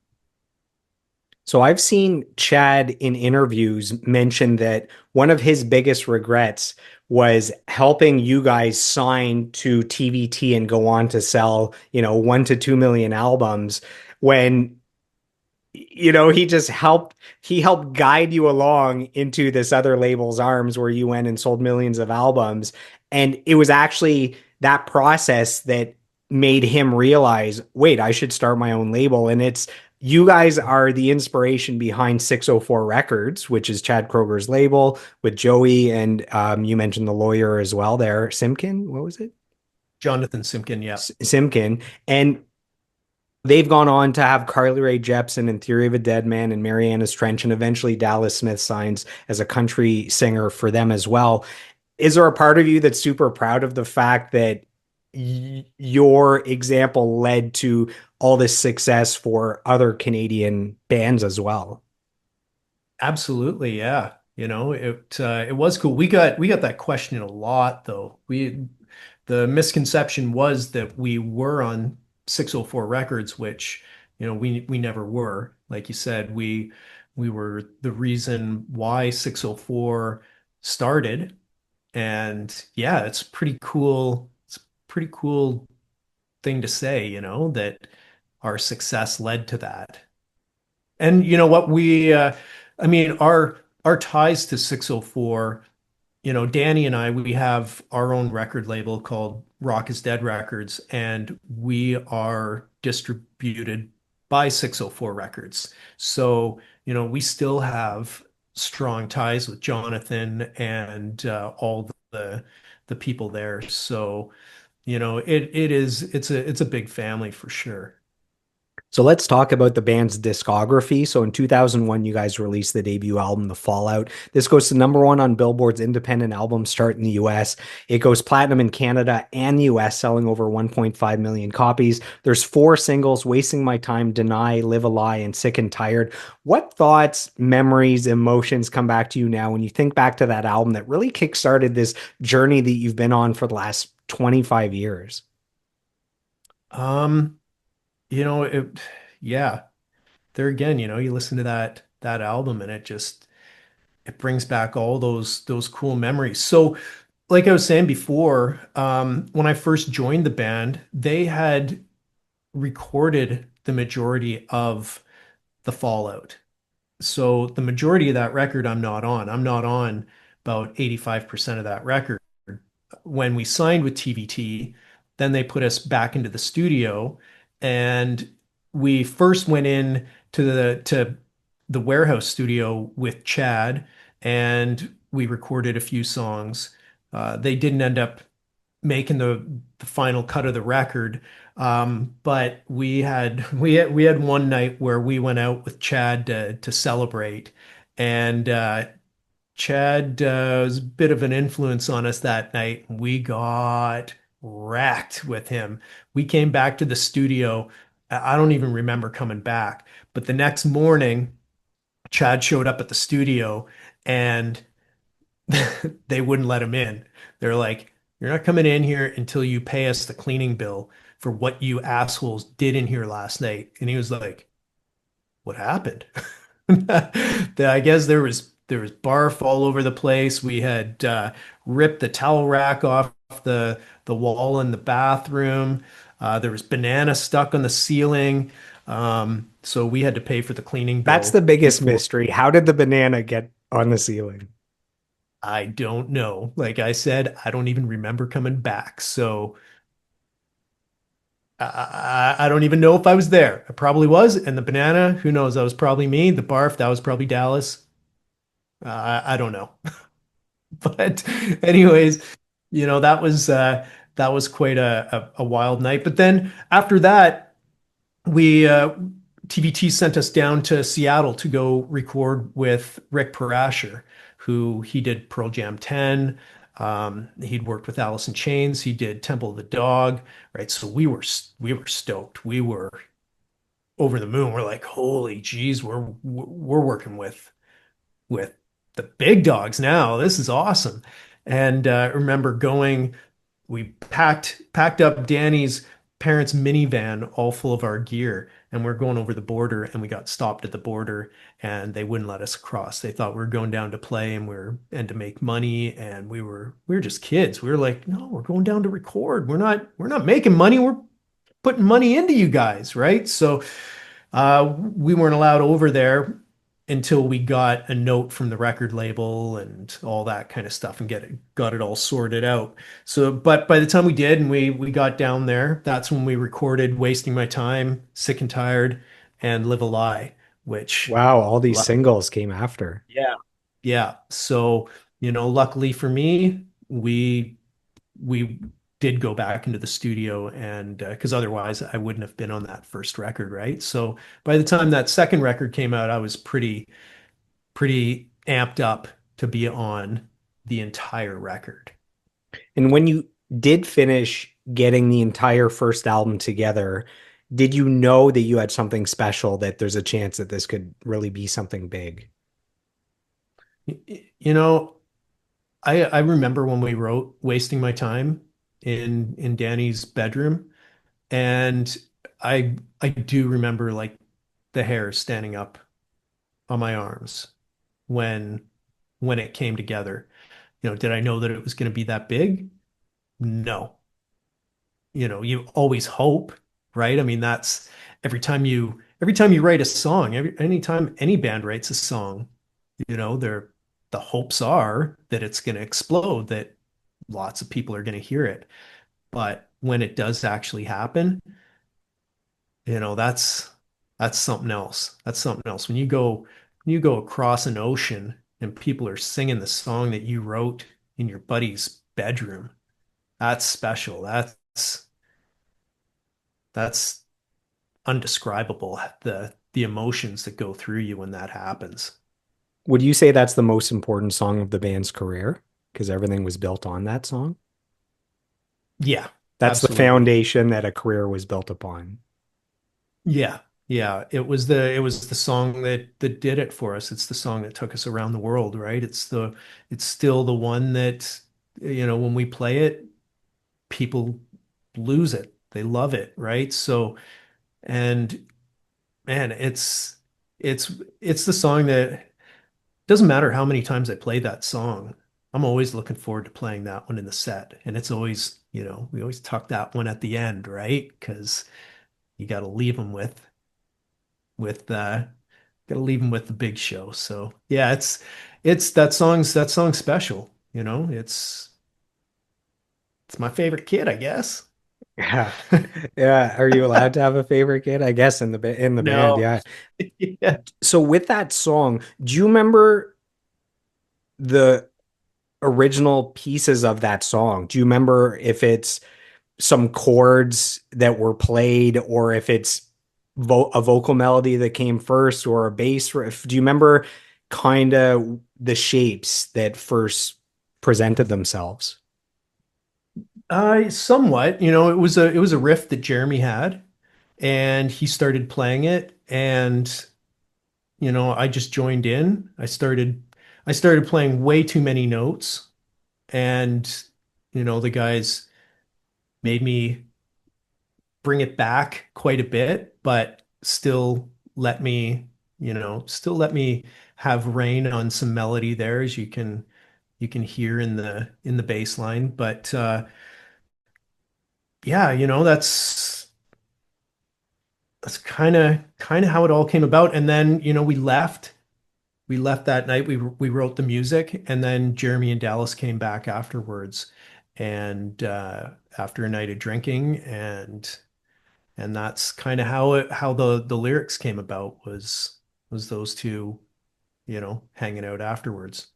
So I've seen Chad in interviews mention that one of his biggest regrets was helping you guys sign to TVT and go on to sell, 1 to 2 million albums when he just helped guide you along into this other label's arms where you went and sold millions of albums. And it was actually that process that made him realize, wait, I should start my own label. And it's you guys are the inspiration behind 604 Records, which is Chad Kroger's label with Joey and you mentioned the lawyer as well there, Simkin. What was it? Jonathan Simkin, yeah. Simkin. And they've gone on to have Carly Rae Jepsen and Theory of a Dead Man and Mariana's Trench, and eventually Dallas Smith signs as a country singer for them as well. Is there a part of you that's super proud of the fact that your example led to all this success for other Canadian bands as well? Absolutely, yeah. It was cool. We got that question a lot though. The misconception was that we were on 604 Records, which, we never were. Like you said, we were the reason why 604 started. And yeah, it's pretty cool. It's a pretty cool thing to say, that our success led to that. And you know what? I mean, our ties to 604, Danny and I, we have our own record label called Rock is Dead Records, and we are distributed by 604 Records. So, we still have strong ties with Jonathan and all the people there. So, it's a big family for sure. So let's talk about the band's discography. So in 2001, you guys released the debut album, The Fallout. This goes to number one on Billboard's independent album chart in the US. It goes platinum in Canada and the US, selling over 1.5 million copies. There's four singles: Wasting My Time, Deny, Live a Lie, and Sick and Tired. What thoughts, memories, emotions come back to you now when you think back to that album that really kickstarted this journey that you've been on for the last 25 years? Um, yeah, there again, you listen to that album and it brings back all those cool memories. So, like I was saying before, when I first joined the band, they had recorded the majority of the Fallout. So the majority of that record I'm not on. I'm not on about 85% of that record. When we signed with TVT, then they put us back into the studio and we first went in to the warehouse studio with Chad and we recorded a few songs. They didn't end up making the final cut of the record. But we had one night where we went out with Chad to celebrate, and Chad was a bit of an influence on us that night. We got wrecked with him. We came back to the studio. I don't even remember coming back, but the next morning, Chad showed up at the studio and they wouldn't let him in. They're like, "You're not coming in here until you pay us the cleaning bill for what you assholes did in here last night." And he was like, "What happened?" I guess there was barf all over the place. We had ripped the towel rack off the wall in the bathroom. There was banana stuck on the ceiling. So we had to pay for the cleaning That's bill the biggest before. mystery. How did the banana get on the ceiling? I don't know. Like I said, I don't even remember coming back. So I don't even know if I was there. I probably was. And the banana, who knows? That was probably me. The barf, that was probably Dallas. I don't know. But anyways, that was quite a wild night. But then after that, we TVT sent us down to Seattle to go record with Rick Parasher, who he did Pearl Jam 10. He'd worked with Alice in Chains. He did Temple of the Dog, right? So we were stoked. We were over the moon. We're like, holy geez, we're working with the big dogs now. This is awesome. And I remember we packed up Danny's parents' minivan all full of our gear, and we're going over the border, and we got stopped at the border, and they wouldn't let us across. They thought we were going down to play and to make money, and we were just kids. We were like, no, we're going down to record. We're not making money. We're putting money into you guys, right? So We weren't allowed over there until we got a note from the record label and all that kind of stuff and got it all sorted out. So, but by the time we did and we got down there, that's when we recorded "Wasting My Time," "Sick and Tired," and "Live a Lie," which, Wow, all these lu- singles came after. yeah, yeah. So, luckily for me, we did go back into the studio and because otherwise I wouldn't have been on that first record, right? So by the time that second record came out, I was pretty amped up to be on the entire record. And when you did finish getting the entire first album together, did you know that you had something special, that there's a chance that this could really be something big? You know, I remember when we wrote "Wasting My Time" in Danny's bedroom, and I do remember like the hair standing up on my arms when when it came together. Did I know that it was going to be that big? No. You always hope, right? I mean, that's every time you write a song, anytime any band writes a song, the hopes are that it's going to explode, that lots of people are going to hear it. But when it does actually happen, that's something else. That's something else. When you go across an ocean and people are singing the song that you wrote in your buddy's bedroom, that's special. That's undescribable, the emotions that go through you when that happens. Would you say that's the most important song of the band's career? Because everything was built on that song. Yeah, That's the absolutely. foundation that a career was built upon. Yeah. Yeah, it was the song that did it for us. It's the song that took us around the world, right? It's still the one that when we play it, people lose it. They love it, right? So, and man, it's the song that doesn't matter how many times I play that song. I'm always looking forward to playing that one in the set. And it's always, we always tuck that one at the end, right? Because you got to leave them with got to leave them with the big show. So yeah, it's that song's special. It's my favorite kid, I guess. Yeah. Yeah. Are you allowed to have a favorite kid? I guess in the band, No. yeah. Yeah. So with that song, do you remember the original pieces of that song? Do you remember if it's some chords that were played, or if it's a vocal melody that came first, or a bass riff? Do you remember kind of the shapes that first presented themselves? Somewhat, it was a riff that Jeremy had, and he started playing it, and I just joined in. I started playing way too many notes, and the guys made me bring it back quite a bit, but still let me have reign on some melody there, as you can hear in the bass line. But yeah, that's kind of how it all came about. And then, we left that night. We wrote the music, and then Jeremy and Dallas came back afterwards, and after a night of drinking, and that's kind of how the lyrics came about, was those two, hanging out afterwards.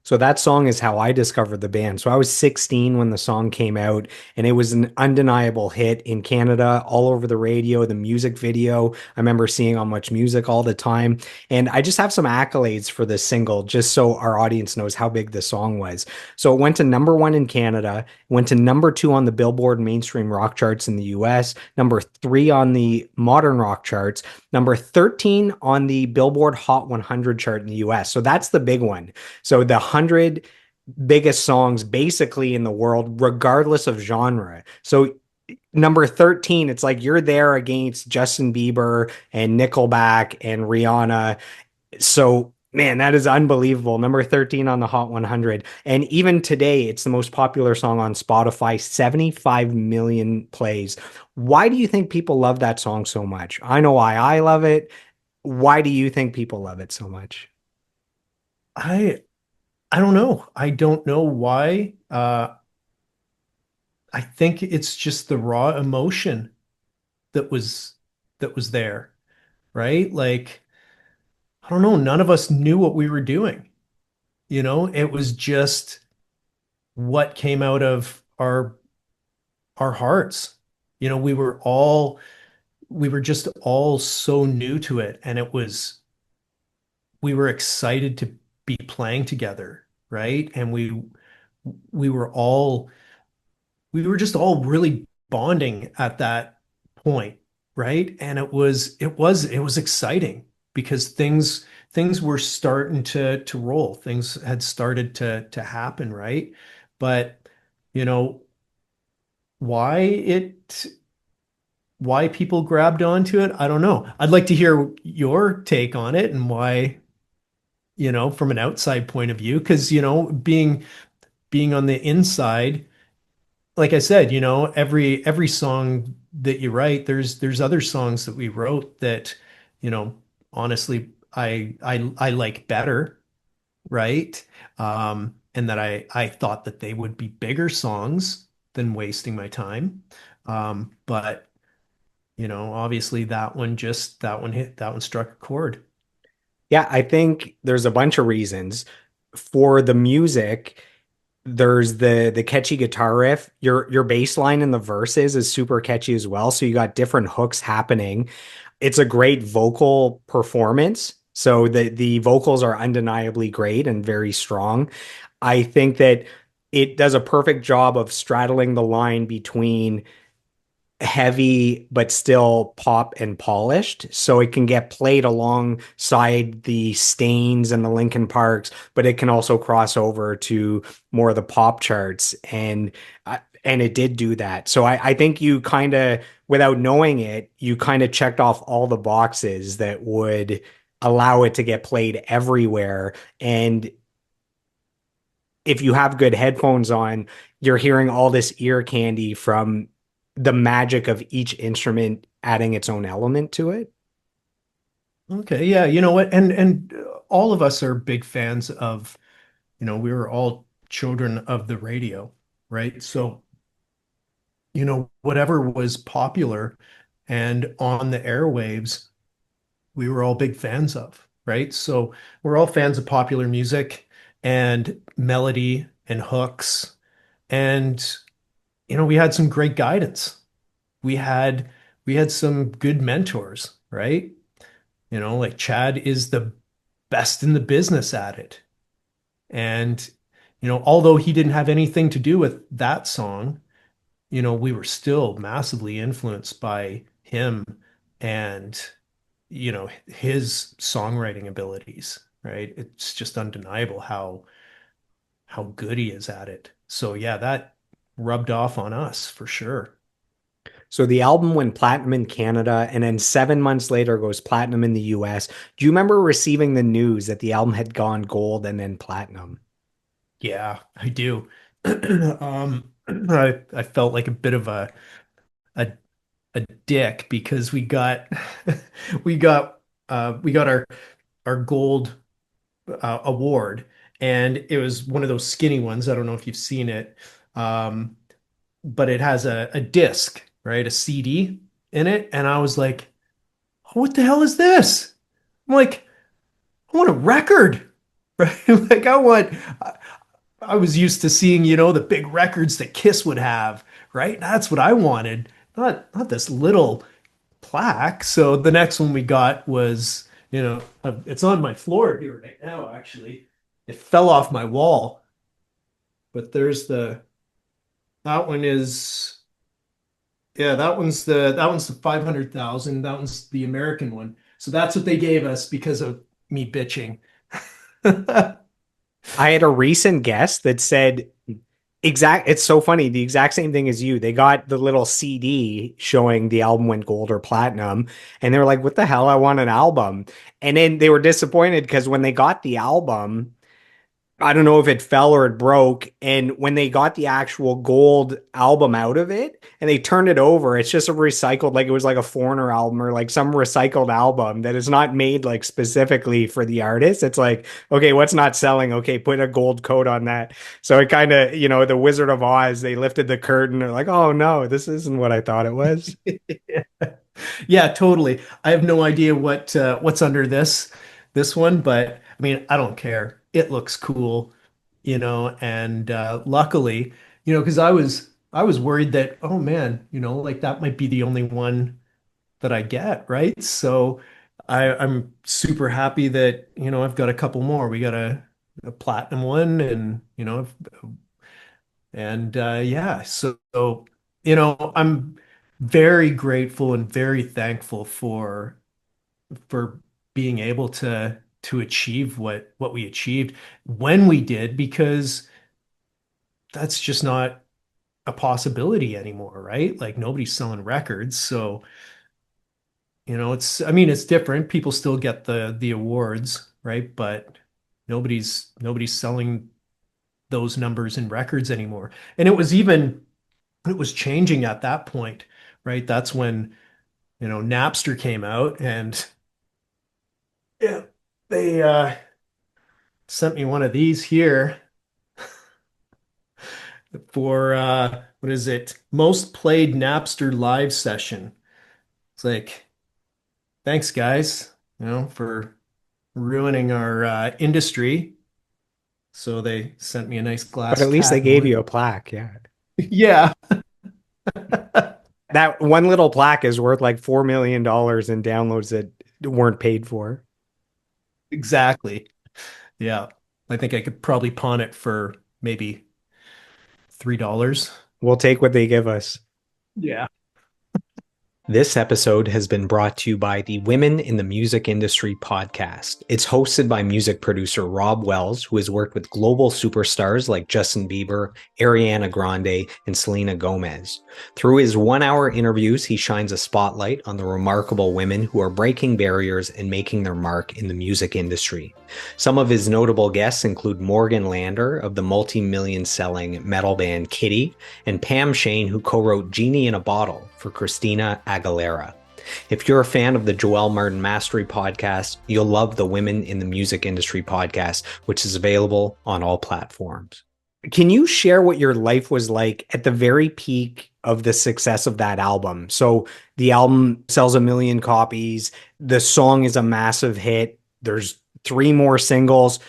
So that song is how I discovered the band. So I was 16 when the song came out, and it was an undeniable hit in Canada, all over the radio, the music video. I remember seeing on Much Music all the time. And I just have some accolades for this single, just so our audience knows how big the song was. So it went to number one in Canada, went to number two on the Billboard mainstream rock charts in the US, number three on the modern rock charts, number 13 on the Billboard Hot 100 chart in the US. So that's the big one. So the 100 biggest songs basically in the world, regardless of genre. So number 13, it's like you're there against Justin Bieber and Nickelback and Rihanna. So Man, that is unbelievable. Number 13 on the Hot 100. And even today, it's the most popular song on Spotify, 75 million plays. Why do you think people love that song so much? I know why I love it. Why do you think people love it so much? I I don't know. I don't know why. I think it's just the raw emotion that was that was there, right? Like, I don't know, none of us knew what we were doing. It was just what came out of our hearts. We were just all so new to it, and we were excited to be playing together, right? And we were all we were just all really bonding at that point, right? And it was exciting because things were starting to roll. Things had started to happen, right? But you know, why it why people grabbed onto it, I don't know. I'd like to hear your take on it and why, from an outside point of view, because being on the inside, like I said, every song that you write, there's other songs that we wrote that, you know, honestly, I like better, right? And that I thought that they would be bigger songs than wasting my time. But obviously that one struck a chord. Yeah, I think there's a bunch of reasons. For the music, there's the catchy guitar riff. Your bass line in the verses is super catchy as well. So you got different hooks happening. It's a great vocal performance. So the vocals are undeniably great and very strong. I think that it does a perfect job of straddling the line between heavy but still pop and polished, so it can get played alongside the Stains and the Linkin Parks, but it can also cross over to more of the pop charts, and it did do that. So I think you kind of, without knowing it, you kind of checked off all the boxes that would allow it to get played everywhere. And if you have good headphones on, you're hearing all this ear candy from the magic of each instrument adding its own element to it. Okay, yeah, you know what? And all of us are big fans of, we were all children of the radio, right? So, whatever was popular and on the airwaves, we were all big fans of, right? So, we're all fans of popular music and melody and hooks. And, we had some great guidance. We had we had some good mentors, right? Like Chad is the best in the business at it. And, although he didn't have anything to do with that song, we were still massively influenced by him and, his songwriting abilities, right? It's just undeniable how good he is at it. So yeah, that rubbed off on us for sure. So the album went platinum in Canada, and then 7 months later goes platinum in the US. Do you remember receiving the news that the album had gone gold and then platinum? Yeah, I do. I felt like a bit of a a dick because we got we got our gold award, and it was one of those skinny ones. I don't know if you've seen it, um, but it has a disc, right, a CD in it, and I was like, "Oh, what the hell is this?" I'm like, "I want a record." Right? Like I was used to seeing, the big records that Kiss would have, right? That's what I wanted, not this little plaque. So the next one we got was, it's on my floor here right now, actually. It fell off my wall, but that one is, yeah, that one's the 500,000. That one's the American one. So that's what they gave us because of me bitching. I had a recent guest that said It's so funny. The exact same thing as you. They got the little CD showing the album went gold or platinum, and they were like, "What the hell? I want an album." And then they were disappointed because when they got the album, I don't know if it fell or it broke. And when they got the actual gold album out of it and they turned it over, it's just a recycled, like it was like a Foreigner album or like some recycled album that is not made like specifically for the artist. It's like, okay, what's not selling? Okay, put a gold coat on that. So it kind of, the Wizard of Oz, they lifted the curtain. They're like, oh no, this isn't what I thought it was. Yeah, totally. I have no idea what's under this one, but I mean, I don't care. It looks cool, and luckily, because I was worried that, oh man, like that might be the only one that I get, right? So I'm super happy that, I've got a couple more. We got a platinum one and yeah, so I'm very grateful and very thankful for being able to achieve what we achieved when we did, because that's just not a possibility anymore, right? Like nobody's selling records, so I mean, it's different. People still get the awards, right? But nobody's selling those numbers in records anymore. And it was changing at that point, right? That's when, Napster came out, and yeah, they sent me one of these here for what is it? Most played Napster live session. It's like, thanks guys, for ruining our industry. So they sent me a nice But glass at least they cat gave note. you a plaque. Yeah. Yeah, That one little plaque is worth like $4 million in downloads that weren't paid for. exactly. Yeah. I think I could probably pawn it for maybe $3. We'll take what they give us. Yeah. This episode has been brought to you by the Women in the Music Industry podcast. It's hosted by music producer Rob Wells, who has worked with global superstars like Justin Bieber, Ariana Grande, and Selena Gomez. Through his 1 hour interviews, he shines a spotlight on the remarkable women who are breaking barriers and making their mark in the music industry. Some of his notable guests include Morgan Lander of the multi-million selling metal band Kitty, and Pam Shane, who co-wrote Genie in a Bottle for Christina Aguilera. If you're a fan of the Joel Martin Mastery podcast, you'll love the Women in the Music Industry podcast, which is available on all platforms. Can you share what your life was like at the very peak of the success of that album? So the album sells 1 million copies. The song is a massive hit. There's three more singles.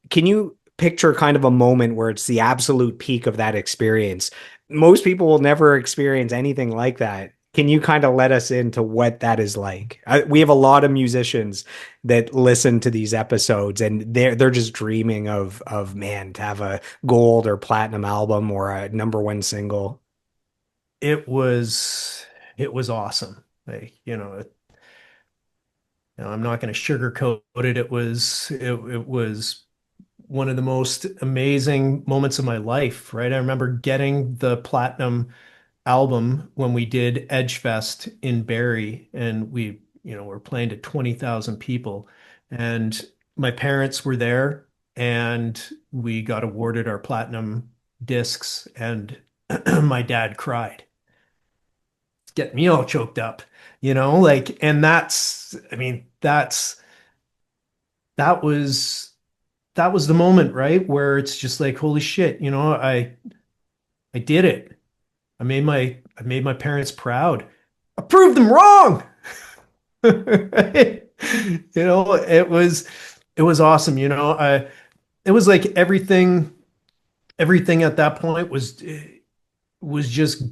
Can you picture kind of a moment where it's the absolute peak of that experience? Most people will never experience anything like that. Can you kind of let us into what that is like? We have a lot of musicians that listen to these episodes, and they're just dreaming of man to have a gold or platinum album or a number 1 single. It was it was awesome. Like, I'm not going to sugarcoat it. It was one of the most amazing moments of my life, right? I remember getting the platinum album when we did Edgefest in Barrie, and we're playing to 20,000 people, and my parents were there, and we got awarded our platinum discs, and my dad cried. It's getting me all choked up, like, and I mean, that was the moment, right? Where it's just like, holy shit, I did it. I made my parents proud. I proved them wrong. It was awesome. It was like everything at that point was just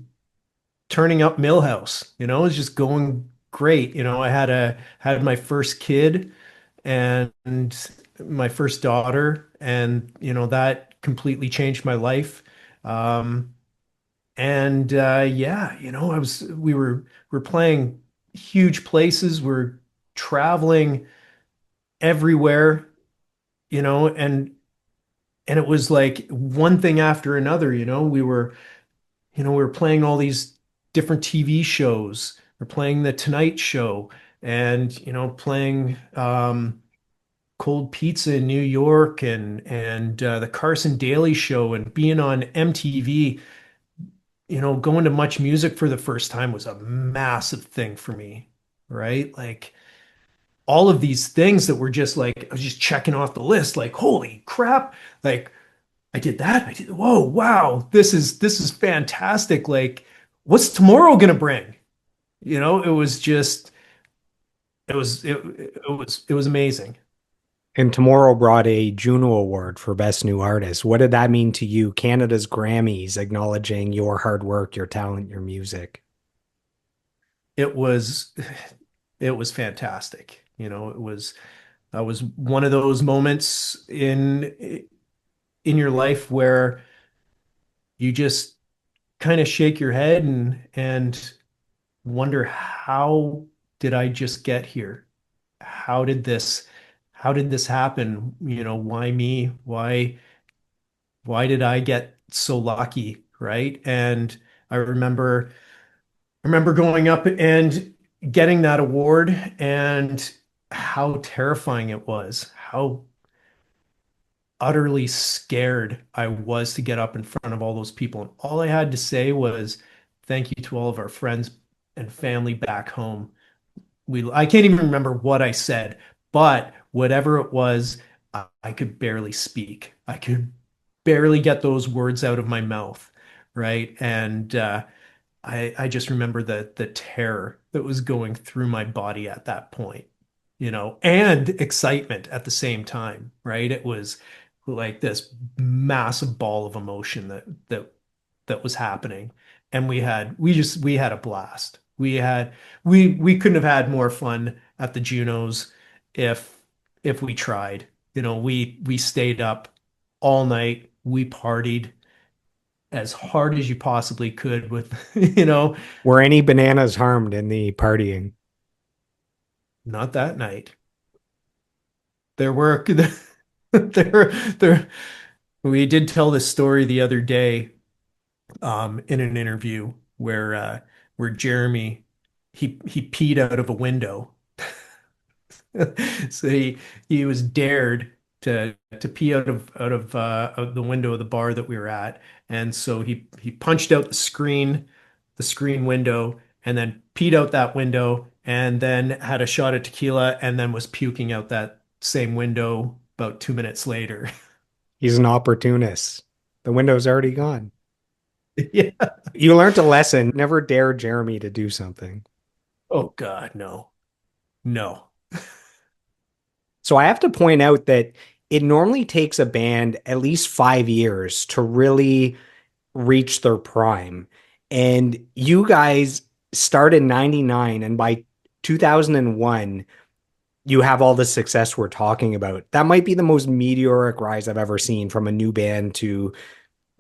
turning up Millhouse. It was just going great. I had my first kid and my first daughter, and that completely changed my life. Um, and yeah, we were playing huge places, we're traveling everywhere, and and it was like one thing after another, we were playing all these different TV shows. We're playing The Tonight Show and, playing Cold Pizza in New York and the Carson Daly Show and being on MTV. Going to Much Music for the first time was a massive thing for me, right? Like all of these things that were just like, I was just checking off the list, like, holy crap, like I did that. Whoa, wow, this is fantastic. Like, what's tomorrow gonna bring? It was just, it was amazing. And Tomorrow brought a Juno Award for Best New Artist. What did that mean to you? Canada's Grammys acknowledging your hard work, your talent, your music. It was, it was fantastic. That was one of those moments in your life where you just kind of shake your head and wonder, how did I just get here? How did this how did this happen? Why me? Why did I get so lucky, right? And I remember going up and getting that award and how terrifying it was, how utterly scared I was to get up in front of all those people. And all I had to say was thank you to all of our friends and family back home. I can't even remember what I said, but whatever it was, I could barely speak. I could barely get those words out of my mouth, right? And I just remember the terror that was going through my body at that point, and excitement at the same time, right? It was like this massive ball of emotion that was happening, and we had a blast. We couldn't have had more fun at the Junos if we tried. We stayed up all night. We partied as hard as you possibly could with. Were any bananas harmed in the partying? Not that night. There were there we did tell this story the other day in an interview where Jeremy he peed out of a window. So he was dared to pee out of the window of the bar that we were at, and so he punched out the screen window, and then peed out that window, and then had a shot of tequila, and then was puking out that same window about 2 minutes later. He's an opportunist. The window's already gone. Yeah. You learned a lesson. Never dare Jeremy to do something. Oh God, no, no. So I have to point out that it normally takes a band at least 5 years to really reach their prime. And you guys start in 99, and by 2001, you have all the success we're talking about. That might be the most meteoric rise I've ever seen from a new band to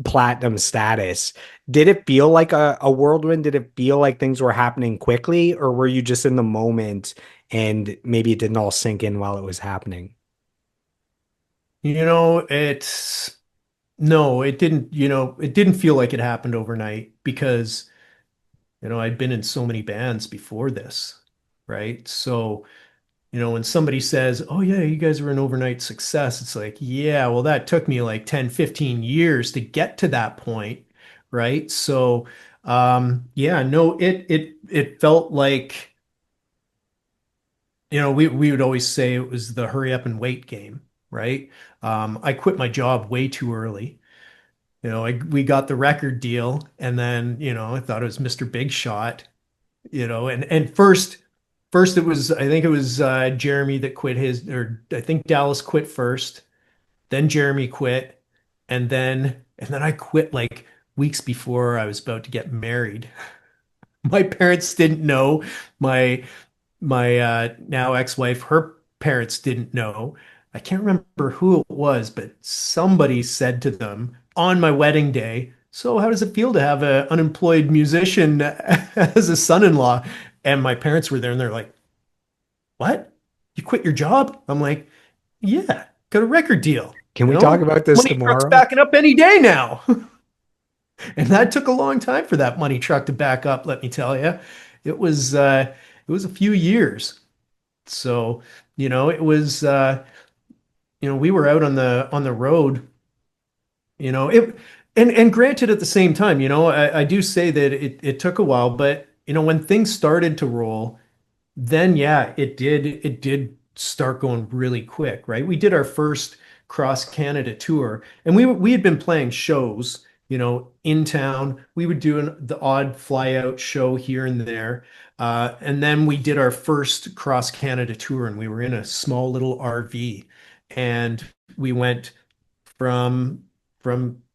platinum status. Did it feel like a whirlwind? Did it feel like things were happening quickly, or were you just in the moment and maybe it didn't all sink in while it was happening? It's no, it didn't feel like it happened overnight because, I'd been in so many bands before this, right? So, when somebody says, "Oh yeah, you guys were an overnight success," it's like, "Yeah, well that took me like 10, 15 years to get to that point," right? So, yeah, no, it felt like, we would always say it was the hurry up and wait game, right? I quit my job way too early. We got the record deal, and then, I thought it was Mr. Big Shot, and first it was, I think it was Jeremy that quit his, or I think Dallas quit first, then Jeremy quit, and then I quit like weeks before I was about to get married. My parents didn't know. My now ex-wife, her parents didn't know. I can't remember who it was, but somebody said to them on my wedding day, "So how does it feel to have an unemployed musician as a son-in-law?" And my parents were there and they're like, "What? You quit your job?" I'm like, "Yeah, got a record deal." Can we talk about this Money truck's tomorrow? backing up any day now. And that took a long time for that money truck to back up, let me tell you. It was a few years. So, it was we were out on the road, it and granted at the same time, I do say that it took a while, but when things started to roll, then yeah, it did start going really quick, right? We did our first cross Canada tour, and we had been playing shows, in town. We would do the odd fly out show here and there. And then we did our first cross Canada tour, and we were in a small little RV, and we went from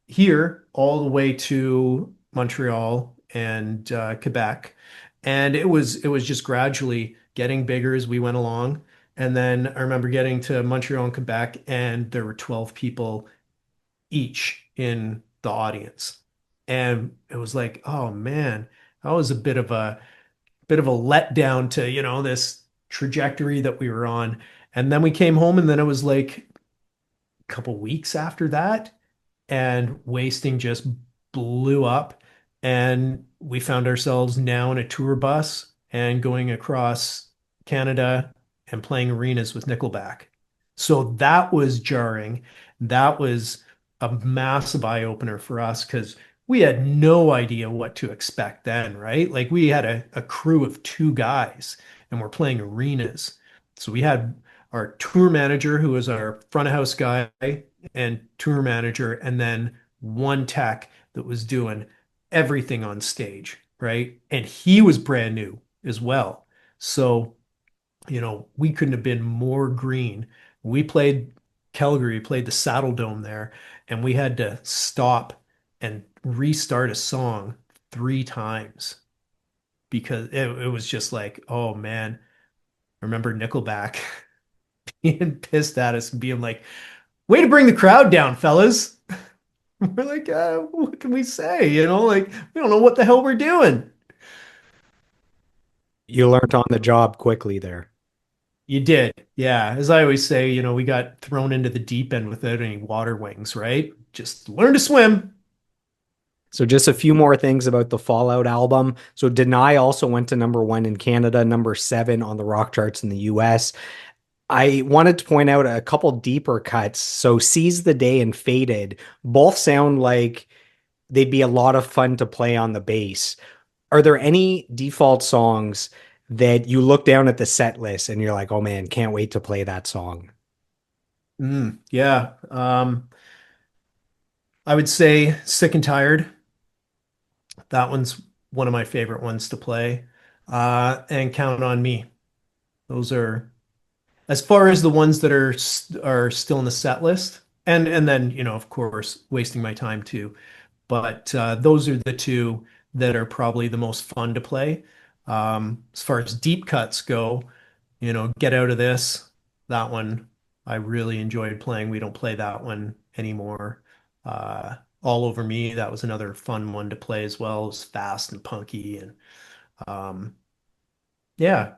here all the way to Montreal and Quebec, and it was just gradually getting bigger as we went along. And then I remember getting to Montreal and Quebec, and there were 12 people each in the audience, and it was like, oh man, that was a bit of a letdown to this trajectory that we were on. And then we came home, and then it was like a couple weeks after that and wasting just blew up. And we found ourselves now in a tour bus and going across Canada and playing arenas with Nickelback. So that was jarring. That was a massive eye opener for us because we had no idea what to expect then, right? Like we had a crew of two guys and we're playing arenas. So we had our tour manager, who was our front of house guy, and tour manager, and then one tech that was doing everything on stage, right? And he was brand new as well. So, we couldn't have been more green. We played Calgary, played the Saddle Dome there, and we had to stop and restart a song 3 times because it was just like, oh man, I remember Nickelback being pissed at us and being like, way to bring the crowd down, fellas. We're like, what can we say? Like we don't know what the hell we're doing. You learned on the job quickly there. You did. Yeah. As I always say, we got thrown into the deep end without any water wings, right? Just learn to swim. So just a few more things about the Fallout album. So Deny also went to number one in Canada, number seven on the rock charts in the US. I wanted to point out a couple deeper cuts. So Seize the Day and Faded both sound like they'd be a lot of fun to play on the bass. Are there any default songs that you look down at the set list and you're like, oh man, can't wait to play that song? Yeah. I would say Sick and Tired. That one's one of my favorite ones to play. And Count on Me. Those are as far as the ones that are still in the set list. And then, of course, Wasting My Time too. But those are the two that are probably the most fun to play. As far as deep cuts go, Get Out of This, that one I really enjoyed playing. We don't play that one anymore. All Over Me, that was another fun one to play as well. It was fast and punky, and um, yeah,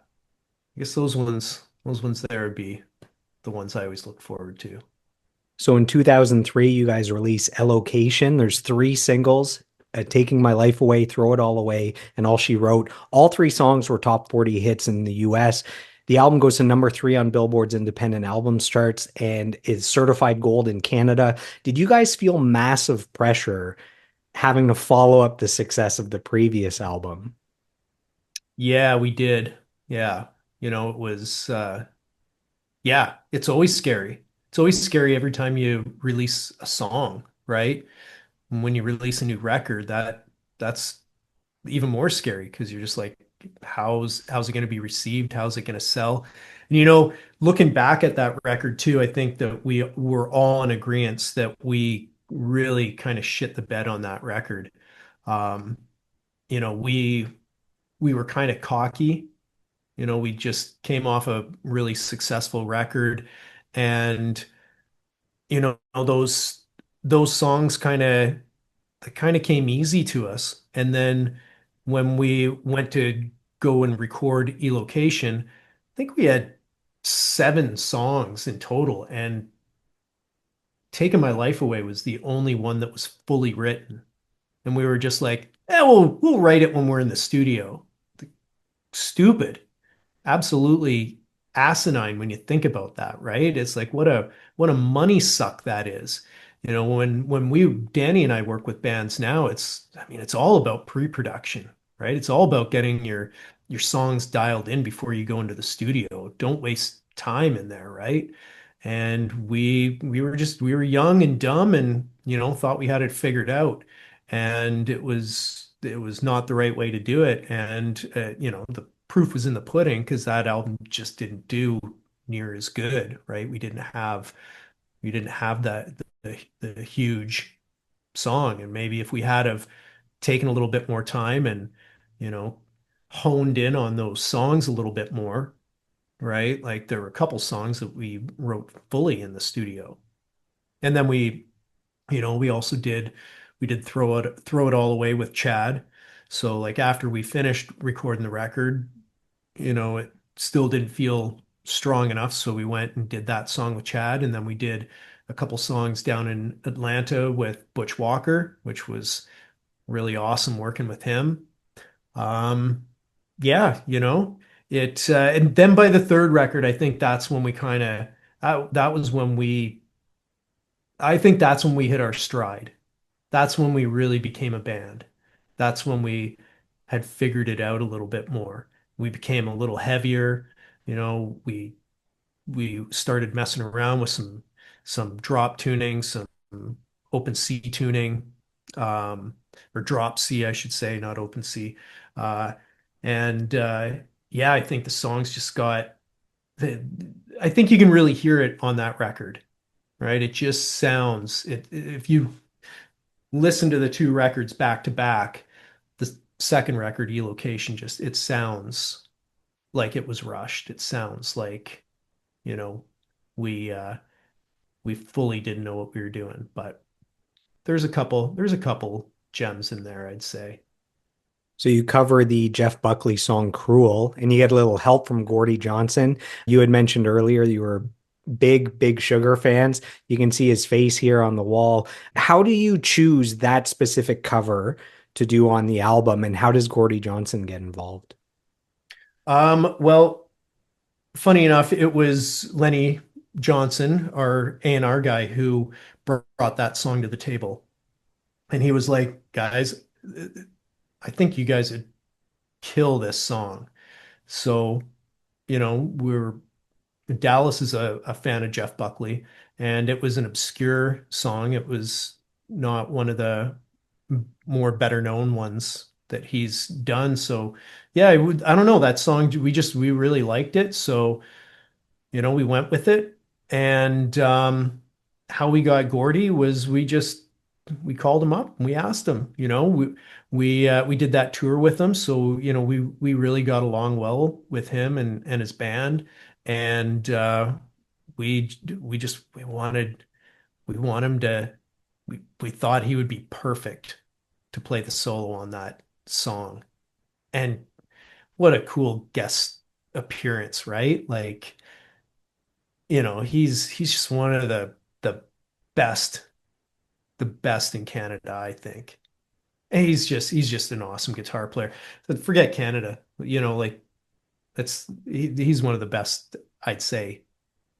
I guess those ones there would be the ones I always look forward to. So in 2003, you guys release Elocation. There's three singles, Taking My Life Away, Throw It All Away, and All She Wrote. All three songs were top 40 hits in the US. The album goes to number three on Billboard's independent albums charts and is certified gold in Canada. Did you guys feel massive pressure having to follow up the success of the previous album? Yeah, we did. Yeah, it was yeah, it's always scary. It's always scary every time you release a song, right? And when you release a new record, that's even more scary because you're just like, how's it going to be received? How's it going to sell? And looking back at that record too, I think that we were all in agreement that we really kind of shit the bed on that record. Um, we were kind of cocky. We just came off a really successful record, and those songs kind of came easy to us. And then when we went to go and record Elocation, I think we had 7 songs in total, and Taking My Life Away was the only one that was fully written. And we were just like, eh, we'll write it when we're in the studio. Stupid. Absolutely asinine when you think about that, right? It's like what a money suck that is. You know, when we Danny and I work with bands now, I mean, it's all about pre-production, right? It's all about getting your songs dialed in before you go into the studio. Don't waste time in there, right? And we were young and dumb and, thought we had it figured out. And it was not the right way to do it. And the proof was in the pudding because that album just didn't do near as good, right? We didn't have the huge song. And maybe if we had have taken a little bit more time and, you know, honed in on those songs a little bit more, right? Like there were a couple songs that we wrote fully in the studio. And then we also we did throw it all away with Chad. So like after we finished recording the record, it still didn't feel strong enough. So we went and did that song with Chad. And then we did a couple songs down in Atlanta with Butch Walker, which was really awesome working with him. Um, yeah, and then by the third record, I think that's when we kind of, that was when I think that's when we hit our stride. That's when we really became a band. That's when we had figured it out a little bit more. We became a little heavier. We started messing around with some drop tuning, some open C tuning, or drop C, I should say, not open C. Uh, and yeah, I think the songs just the, I think you can really hear it on that record, right? It just sounds it if you listen to the two records back to back, the second record, Elocation, just it sounds like it was rushed. It sounds like, you know, we uh we fully didn't know what we were doing, but there's a couple gems in there, I'd say. So you cover the Jeff Buckley song Cruel, and you get a little help from Gordie Johnson. You had mentioned earlier you were big Sugar fans. You can see his face here on the wall. How do you choose that specific cover to do on the album, and how does Gordie Johnson get involved? Well, funny enough, it was Lenny Johnson, our A&R guy, who brought that song to the table. And he was like, guys, I think you guys would kill this song. So, we're Dallas is a fan of Jeff Buckley, and it was an obscure song. It was not one of the more better known ones that he's done. So, yeah, I don't know that song. We really liked it. So, we went with it. And how we got Gordy was we called him up and we asked him. We did that tour with him, so we really got along well with him and his band, and we want him to. We thought he would be perfect to play the solo on that song, and what a cool guest appearance, right? Like, he's just one of the best, the best in Canada, I think. And he's just an awesome guitar player. But forget Canada, like he's one of the best, I'd say,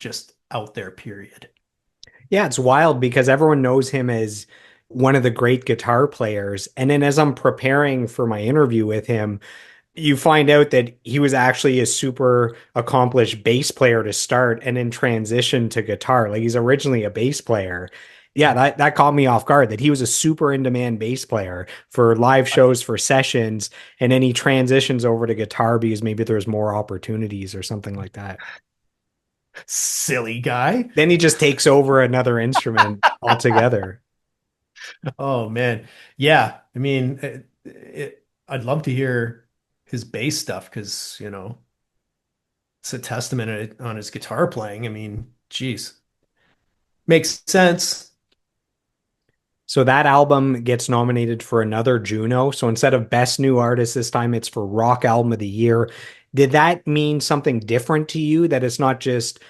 just out there, period. Yeah, it's wild because everyone knows him as one of the great guitar players. And then as I'm preparing for my interview with him, you find out that he was actually a super accomplished bass player to start and then transition to guitar. Like he's originally a bass player. Yeah, that caught me off guard that he was a super in-demand bass player for live shows, for sessions, and then he transitions over to guitar because maybe there's more opportunities or something like that. Silly guy. Then he just takes over another instrument altogether. Oh man. Yeah. I mean, I'd love to hear his bass stuff because, it's a testament on his guitar playing. I mean, geez, makes sense. So that album gets nominated for another Juno. So instead of Best New Artist this time, it's for Rock Album of the Year. Did that mean something different to you? That it's not just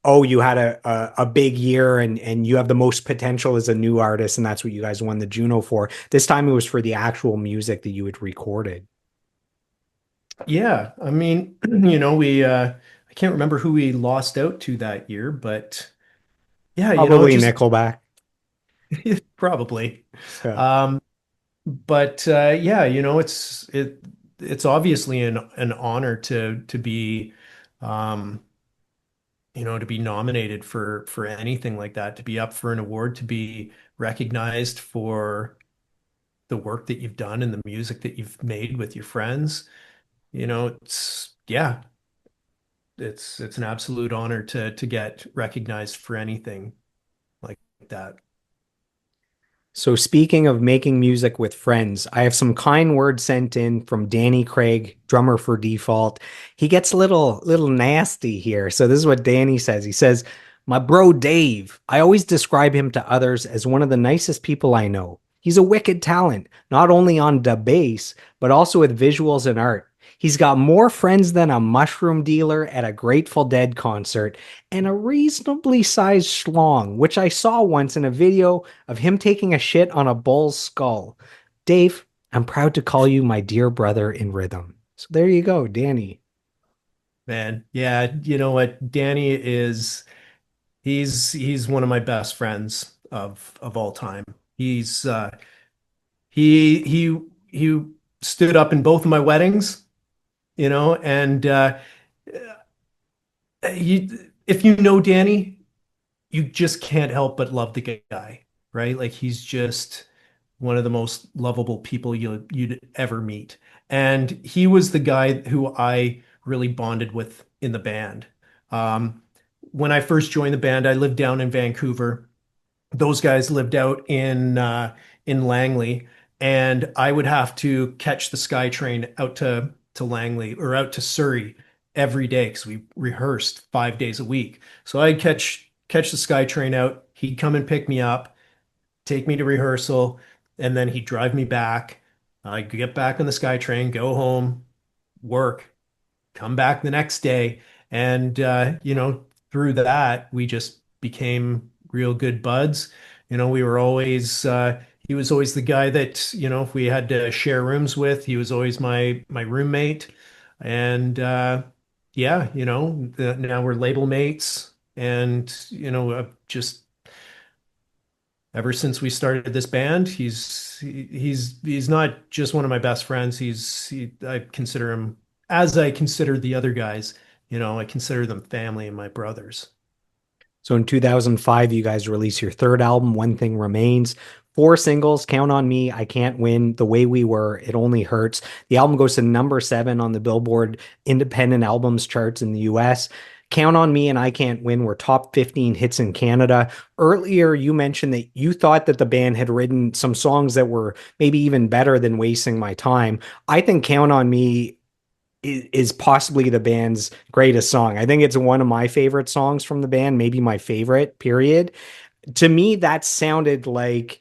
oh, you had a big year and you have the most potential as a new artist, and that's what you guys won the Juno for. This time it was for the actual music that you had recorded. Yeah, I mean, I can't remember who we lost out to that year, but yeah, Probably just Nickelback. probably. Yeah. Um, but yeah, it's obviously an honor to be um, to be nominated for anything like that, to be up for an award, to be recognized for the work that you've done and the music that you've made with your friends. It's yeah, it's an absolute honor to get recognized for anything like that. So speaking of making music with friends, I have some kind words sent in from Danny Craig, drummer for Default. He gets a little nasty here. So this is what Danny says. He says, "My bro Dave, I always describe him to others as one of the nicest people I know. He's a wicked talent, not only on the bass, but also with visuals and art. He's got more friends than a mushroom dealer at a Grateful Dead concert and a reasonably sized schlong, which I saw once in a video of him taking a shit on a bull's skull. Dave, I'm proud to call you my dear brother in rhythm." So there you go, Danny. Man, yeah, you know what? Danny is he's one of my best friends of all time. He's he stood up in both of my weddings, and he if you know Danny, you just can't help but love the guy, right? Like he's just one of the most lovable people you'd ever meet. And he was the guy who I really bonded with in the band. Um, when I first joined the band, I lived down in Vancouver. Those guys lived out in Langley, and I would have to catch the SkyTrain out to Langley or out to Surrey every day because we rehearsed 5 days a week. So I'd catch the SkyTrain out. He'd come and pick me up, take me to rehearsal, and then he'd drive me back. I'd get back on the SkyTrain, go home, work, come back the next day. And, through that, we just became real good buds. We were always, he was always the guy that, if we had to share rooms with, he was always my roommate. And, yeah, now we're label mates. And, just ever since we started this band, he's not just one of my best friends. I consider him as I consider the other guys. I consider them family and my brothers. So in 2005, you guys release your third album, One Thing Remains. Four singles, Count on Me, I Can't Win, The Way We Were, It Only Hurts. The album goes to number 7 on the Billboard Independent Albums charts in the US. Count on Me and I Can't Win were top 15 hits in Canada. Earlier, you mentioned that you thought that the band had written some songs that were maybe even better than Wasting My Time. I think Count on Me is possibly the band's greatest song. I think it's one of my favorite songs from the band, maybe my favorite, period. To me, that sounded like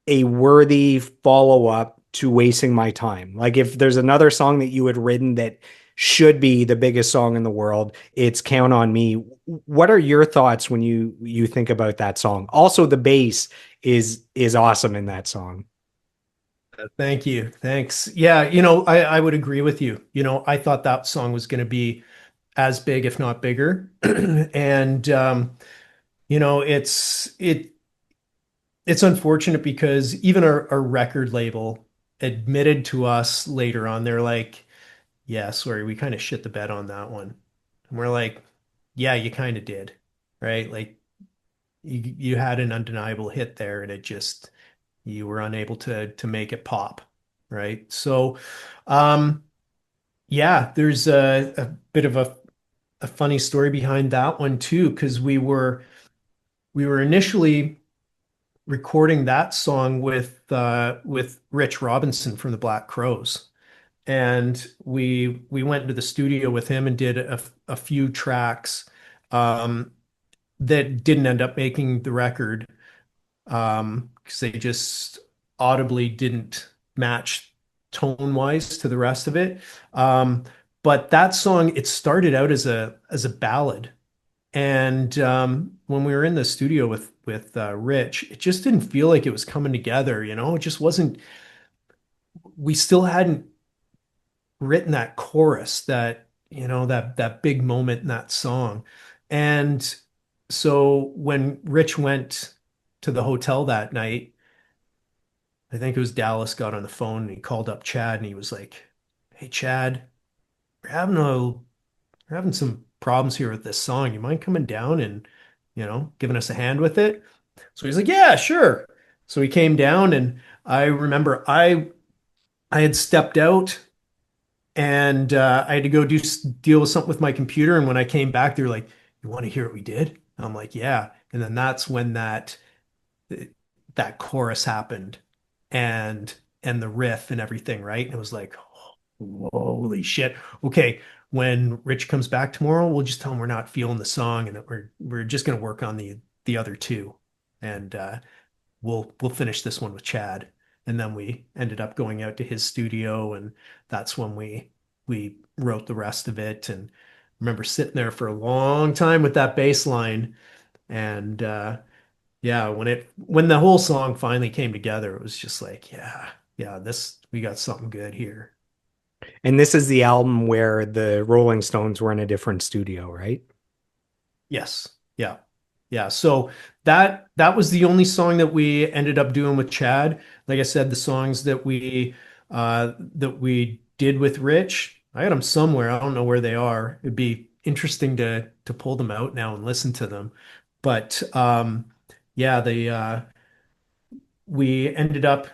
a worthy follow up to Wasting My Time. Like if there's another song that you had written that should be the biggest song in the world, it's Count on Me. What are your thoughts when you think about that song? Also, the bass is awesome in that song. Thank you. Thanks. Yeah, I would agree with you. I thought that song was going to be as big, if not bigger. And it's unfortunate because even our record label admitted to us later on, they're like, yeah, sorry, we kind of shit the bed on that one. And we're like, yeah, you kind of did, right? Like you had an undeniable hit there and you were unable to make it pop, right? So, um, yeah, there's a bit of a funny story behind that one too, because we were initially recording that song with Rich Robinson from the Black Crows. And we went into the studio with him and did a few tracks um, that didn't end up making the record because they just audibly didn't match tone wise to the rest of it. Um, but that song, it started out as a ballad, And when we were in the studio with Rich, it just didn't feel like it was coming together, you know? It just wasn't, we still hadn't written that chorus, that, you know, that big moment in that song. And so when Rich went to the hotel that night, I think it was Dallas got on the phone and he called up Chad and he was like, "Hey Chad, we're having a we're having some problems here with this song. You mind coming down and, you know, giving us a hand with it?" So he's like, "Yeah, sure." So he came down and I remember I had stepped out and I had to go deal with something with my computer. And when I came back, they were like, "You want to hear what we did?" And I'm like, "Yeah." And then that's when that chorus happened, and the riff and everything, right? And it was like, holy shit. Okay, when Rich comes back tomorrow, we'll just tell him we're not feeling the song and that we're just gonna work on the other two. And we'll finish this one with Chad. And then we ended up going out to his studio, and that's when we wrote the rest of it. And I remember sitting there for a long time with that bass line. And yeah, when the whole song finally came together, it was just like, yeah, yeah, this we got something good here. And this is the album where the Rolling Stones were in a different studio, right? Yes. Yeah. Yeah. So that was the only song that we ended up doing with Chad. Like I said, the songs that we did with Rich, I got them somewhere. I don't know where they are. It'd be interesting to pull them out now and listen to them. But yeah, we ended up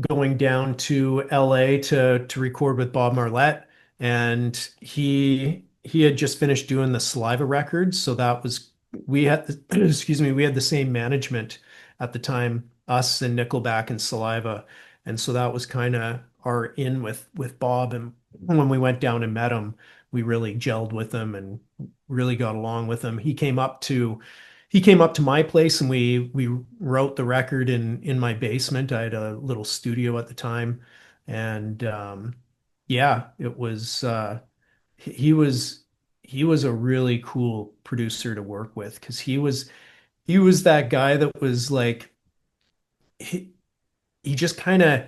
going down to LA to record with Bob Marlette, and he had just finished doing the Saliva records, so that was we had excuse me, we had the same management at the time, us and Nickelback and Saliva, and so that was kind of our in with Bob. And when we went down and met him, we really gelled with him and really got along with him. He came up to my place and we wrote the record in my basement. I had a little studio at the time, and yeah, it was he was he was a really cool producer to work with because he was that guy that was like he he just kind of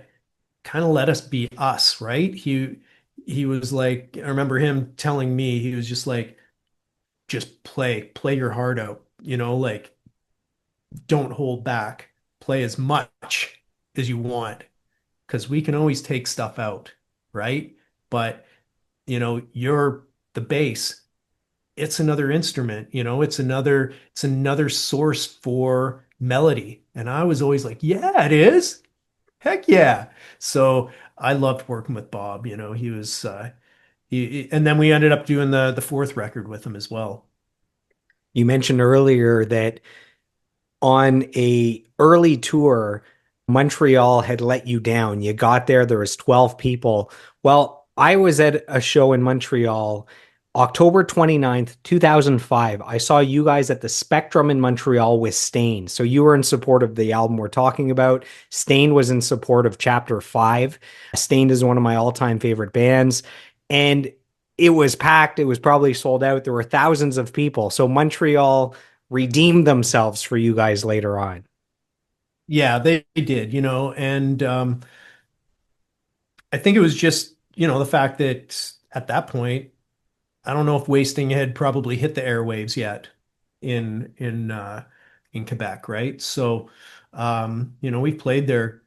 let us be us, right? He was like, I remember him telling me, he was just like, just play your heart out, you know, like don't hold back. Play as much as you want because we can always take stuff out, right? But, you know, you're the bass. It's another instrument, you know, it's another source for melody. And I was always like, yeah, it is. Heck yeah. So I loved working with Bob, you know, he was and then we ended up doing the fourth record with him as well. You mentioned earlier that on a early tour, Montreal had let you down. You got there, there was 12 people. Well, I was at a show in Montreal October 29th, 2005. I saw you guys at the Spectrum in Montreal with Stain. So you were in support of the album we're talking about. Stain was in support of Chapter 5. Stain is one of my all-time favorite bands. And it was packed. It was probably sold out. There were thousands of people. So Montreal redeemed themselves for you guys later on. Yeah, they did, you know, and I think it was just, you know, the fact that at that point, I don't know if Wasting had probably hit the airwaves yet in Quebec, right? So, you know, we've played there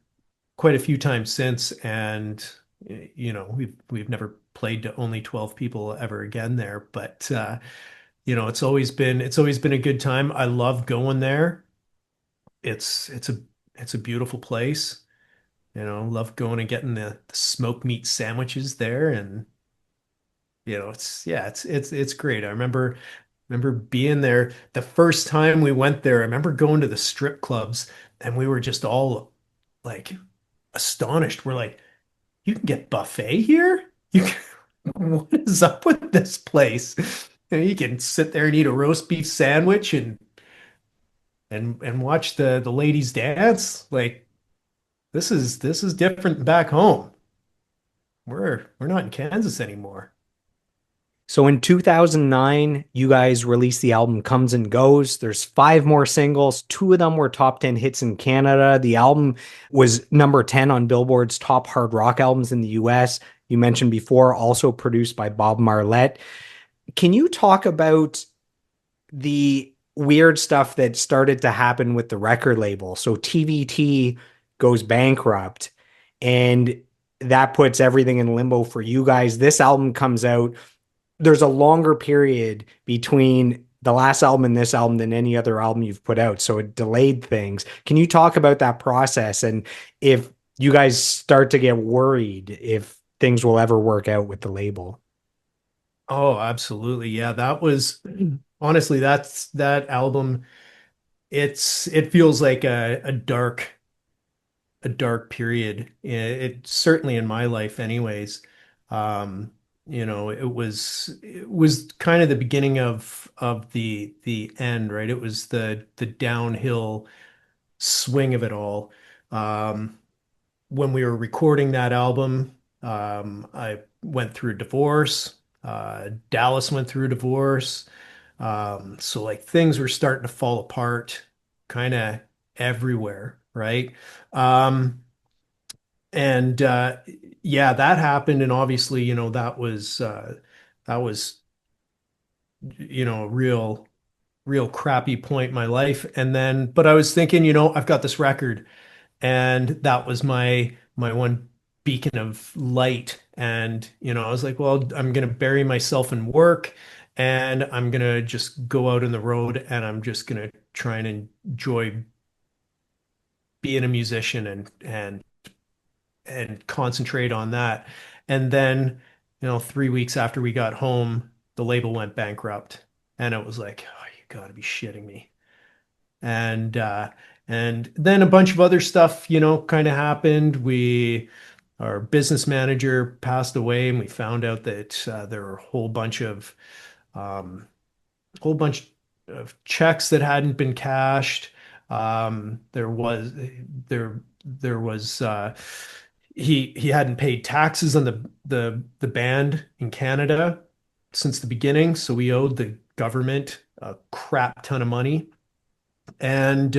quite a few times since, and you know, we've never played to only 12 people ever again there, but you know, it's always been a good time. I love going there. It's a beautiful place. You know, love going and getting the smoked meat sandwiches there, and you know, it's yeah, it's great. I remember being there the first time we went there. I remember going to the strip clubs, and we were just all like astonished. We're like, you can get buffet here? You can, what is up with this place? You know, you can sit there and eat a roast beef sandwich and watch the ladies dance. Like this is different back home. We're not in Kansas anymore. So in 2009, you guys released the album Comes and Goes. There's five more singles. Two of them were top 10 hits in Canada. The album was number 10 on Billboard's top hard rock albums in the US. You mentioned before, also produced by Bob Marlette. Can you talk about the weird stuff that started to happen with the record label? So TVT goes bankrupt, and that puts everything in limbo for you guys. This album comes out, there's a longer period between the last album and this album than any other album you've put out. So it delayed things. Can you talk about that process and if you guys start to get worried if things will ever work out with the label? Oh, absolutely. Yeah, that was honestly that album. It feels like a dark period. It certainly in my life, anyways. Um, it was kind of the beginning of the end, right? It was the downhill swing of it all. Um, when we were recording that album, I went through a divorce. Dallas went through a divorce. So like things were starting to fall apart kind of everywhere, right? Um, and yeah, that happened, and obviously, that was a real crappy point in my life. And then, but I was thinking, I've got this record, and that was my one beacon of light. And I was like, well, I'm gonna bury myself in work, and I'm gonna just go out on the road, and I'm just gonna try and enjoy being a musician and concentrate on that. And then, 3 weeks after we got home, the label went bankrupt, and it was like, oh, you gotta be shitting me. And then a bunch of other stuff, kind of happened. Our business manager passed away, and we found out that there were um, whole bunch of checks that hadn't been cashed. There was there was he hadn't paid taxes on the band in Canada since the beginning, so we owed the government a crap ton of money. And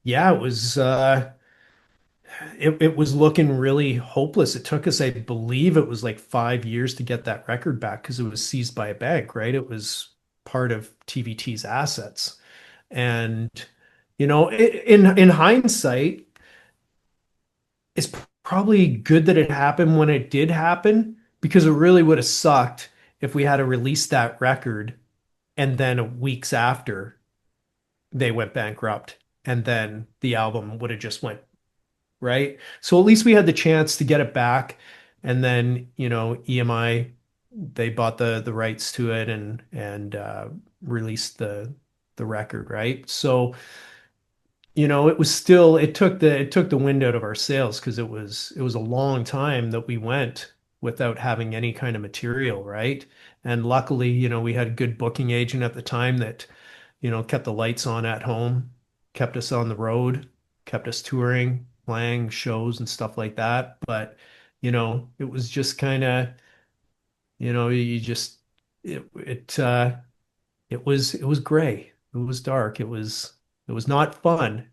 yeah, it was looking really hopeless. It took us, I believe it was like 5 years to get that record back because it was seized by a bank, right? It was part of TVT's assets. And in hindsight, it's probably good that it happened when it did happen, because it really would have sucked if we had to release that record and then weeks after they went bankrupt, and then the album would have just went right. So at least we had the chance to get it back, and then EMI, they bought the rights to it, and released the record, right? So it was still, it took the wind out of our sails, because it was a long time that we went without having any kind of material, right? And luckily, we had a good booking agent at the time that kept the lights on at home, kept us on the road, kept us touring, playing shows and stuff like that. But, it was just kind of, you just, it was gray. It was dark. It was not fun,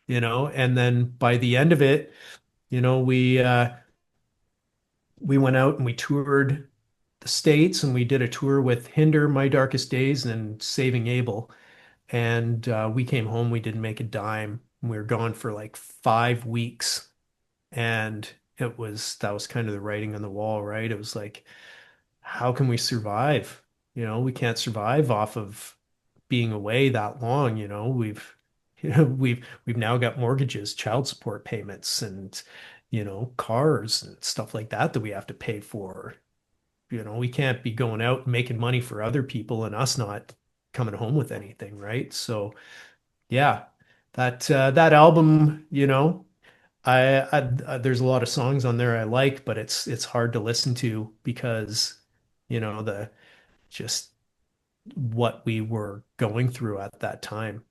and then by the end of it, we went out and we toured the States, and we did a tour with Hinder, My Darkest Days, and Saving Abel. And we came home, we didn't make a dime. We were gone for like 5 weeks. And that was kind of the writing on the wall, right? It was like, how can we survive? We can't survive off of being away that long. We've now got mortgages, child support payments, and, cars and stuff like that we have to pay for. We can't be going out and making money for other people and us not coming home with anything, right? So yeah, that album, there's a lot of songs on there I like, but it's hard to listen to because, the just what we were going through at that time.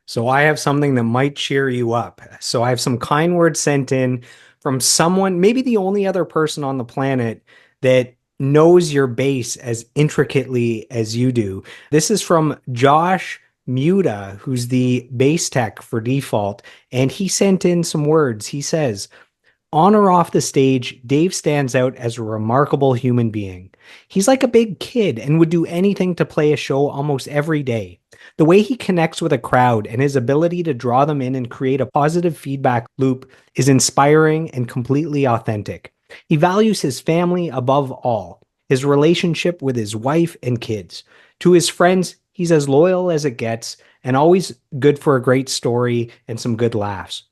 So I have something that might cheer you up. So I have some kind words sent in from someone, maybe the only other person on the planet that knows your base as intricately as you do. This is from Josh Muda, who's the base tech for default, and he sent in some words. He says, on or off the stage, Dave stands out as a remarkable human being. He's like a big kid and would do anything to play a show almost every day. The way he connects with a crowd and his ability to draw them in and create a positive feedback loop is inspiring and completely authentic. He values his family above all, his relationship with his wife and kids. To his friends, he's as loyal as it gets and always good for a great story and some good laughs.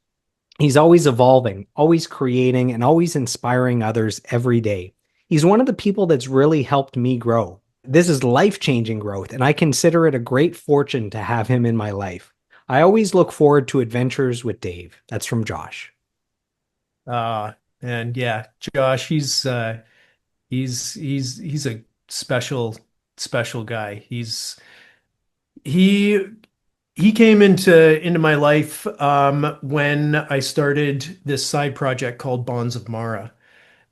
He's always evolving, always creating, and always inspiring others every day. He's one of the people that's really helped me grow. This is life changing growth, and I consider it a great fortune to have him in my life. I always look forward to adventures with Dave. That's from Josh. Uh, and yeah, Josh, he's a special guy. He he came into my life when I started this side project called Bonds of Mara.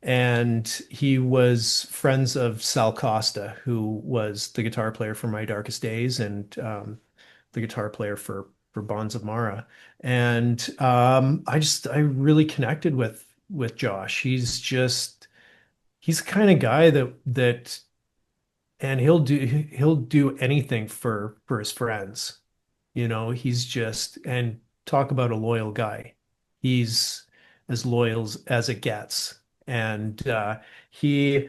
And he was friends of Sal Costa, who was the guitar player for My Darkest Days and the guitar player for Bonds of Mara. And I really connected with Josh. He's the kind of guy that and he'll do anything for his friends. He's just, and talk about a loyal guy. He's as loyal as it gets. And he's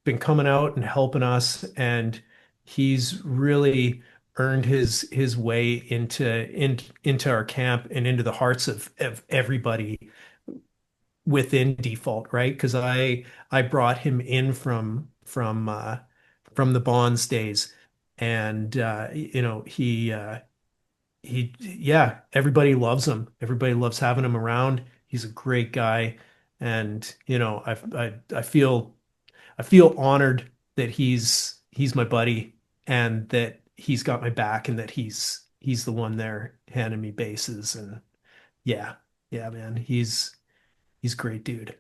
been coming out and helping us, and he's really earned his way into our camp and into the hearts of everybody within default, right? Because I brought him in from the Bonds days, and yeah, everybody loves him. Everybody loves having him around. He's a great guy, and I feel honored that he's my buddy, and that he's got my back, and that he's the one there handing me bases, and yeah, yeah, man, he's a great dude.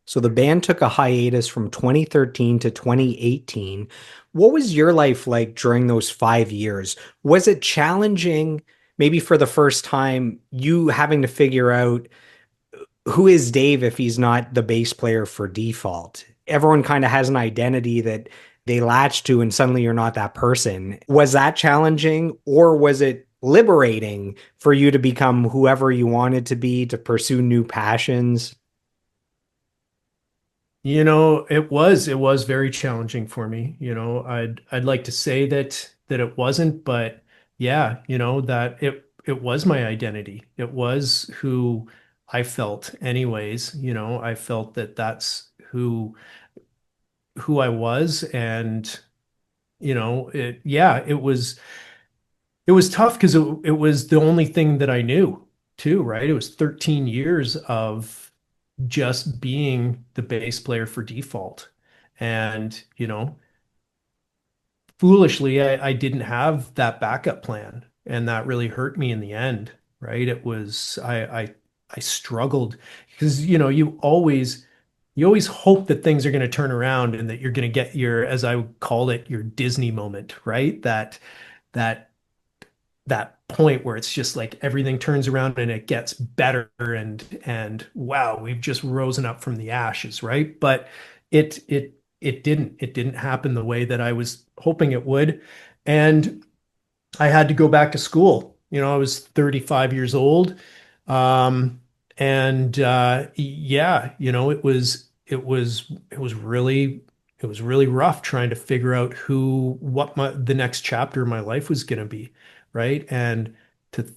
So the band took a hiatus from 2013 to 2018. What was your life like during those 5 years? Was it challenging, maybe for the first time, you having to figure out who is Dave if he's not the bass player for default? Everyone kind of has an identity that they latch to, and suddenly you're not that person. Was that challenging, or was it liberating for you to become whoever you wanted to be, to pursue new passions? It was very challenging for me. I'd like to say that it wasn't, but yeah, that it was my identity. It was who I felt anyways. I felt that that's who I was, and it was tough because it was the only thing that I knew too, right? It was 13 years of just being the bass player for default. And, foolishly, I didn't have that backup plan. And that really hurt me in the end, right? I struggled because, you always hope that things are going to turn around and that you're going to get your, as I would call it, your Disney moment, right? That that point where it's just like everything turns around and it gets better, and wow, we've just risen up from the ashes, right? But it didn't happen the way that I was hoping it would. And I had to go back to school. I was 35 years old. And yeah, it was really rough trying to figure out what the next chapter of my life was going to be, right? And to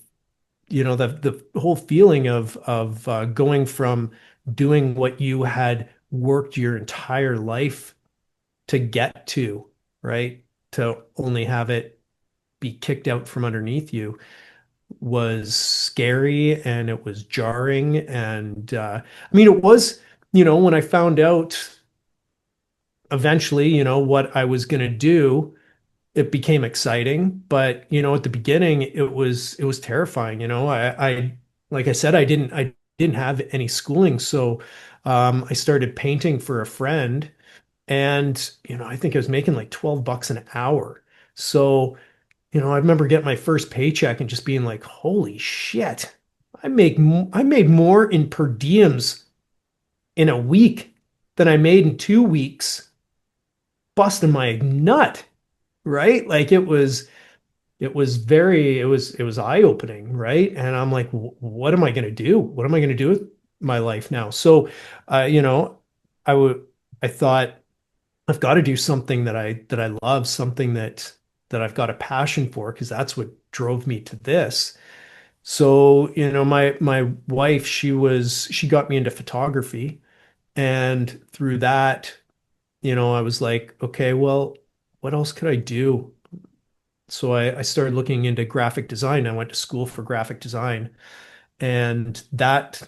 the whole feeling of going from doing what you had worked your entire life to get to, right? To only have it be kicked out from underneath you was scary, and it was jarring. And I mean, it was, when I found out eventually, what I was going to do, it became exciting. But, at the beginning, it was terrifying. Like I said, I didn't have any schooling. So I started painting for a friend, and I think I was making like $12 an hour. So, I remember getting my first paycheck and just being like, "Holy shit. I made more in per diems in a week than I made in 2 weeks busting my nut." Right? Like it was eye-opening, right? And I'm like, What am I going to do? What am I going to do with my life now?" So, uh, you know, I would I thought I've got to do something that I love, something that I've got a passion for, because that's what drove me to this. So, my wife, she got me into photography, and through that, I was like, okay, well, what else could I do? So I started looking into graphic design. I went to school for graphic design, and that's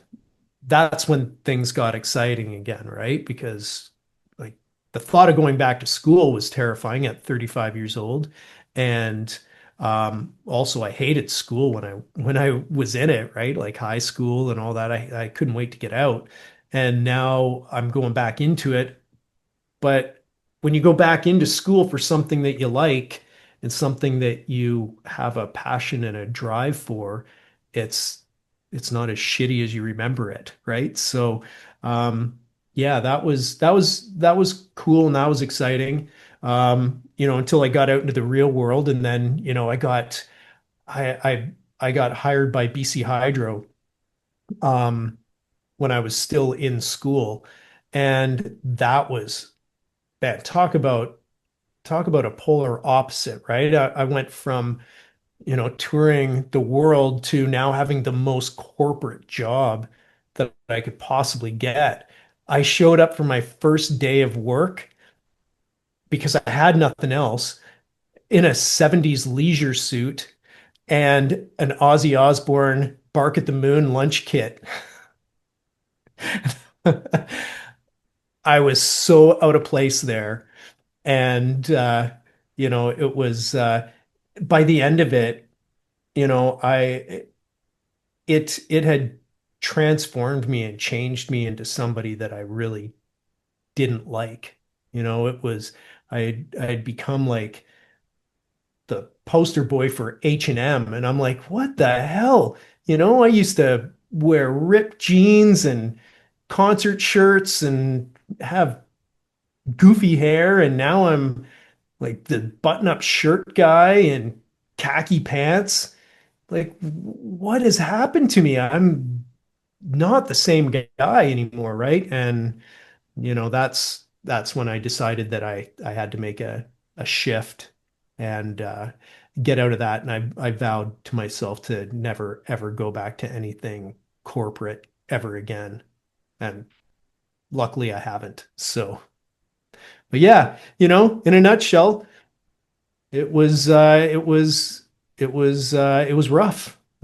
when things got exciting again, right? Because like the thought of going back to school was terrifying at 35 years old. And also I hated school when I was in it, right? Like high school and all that. I couldn't wait to get out. And now I'm going back into it, but when you go back into school for something that you like and something that you have a passion and a drive for, it's it's not as shitty as you remember it, right? So, yeah, that was cool and that was exciting. Until I got out into the real world, and then, I got hired by BC Hydro um, when I was still in school, and that was, man, talk about a polar opposite, right? I went from, touring the world to now having the most corporate job that I could possibly get. I showed up for my first day of work because I had nothing else in a 70s leisure suit and an Ozzy Osbourne Bark at the Moon lunch kit. I was so out of place there. And it was by the end of it, I it had transformed me and changed me into somebody that I really didn't like. It was, I had become like the poster boy for H&M, and I'm like, what the hell? I used to wear ripped jeans and concert shirts and have goofy hair, and now I'm like the button-up shirt guy and khaki pants. Like, what has happened to me? I'm not the same guy anymore, right? And that's when I decided that I had to make a shift and get out of that. And I vowed to myself to never ever go back to anything corporate ever again. And luckily I haven't. So, but yeah, in a nutshell, it was rough. It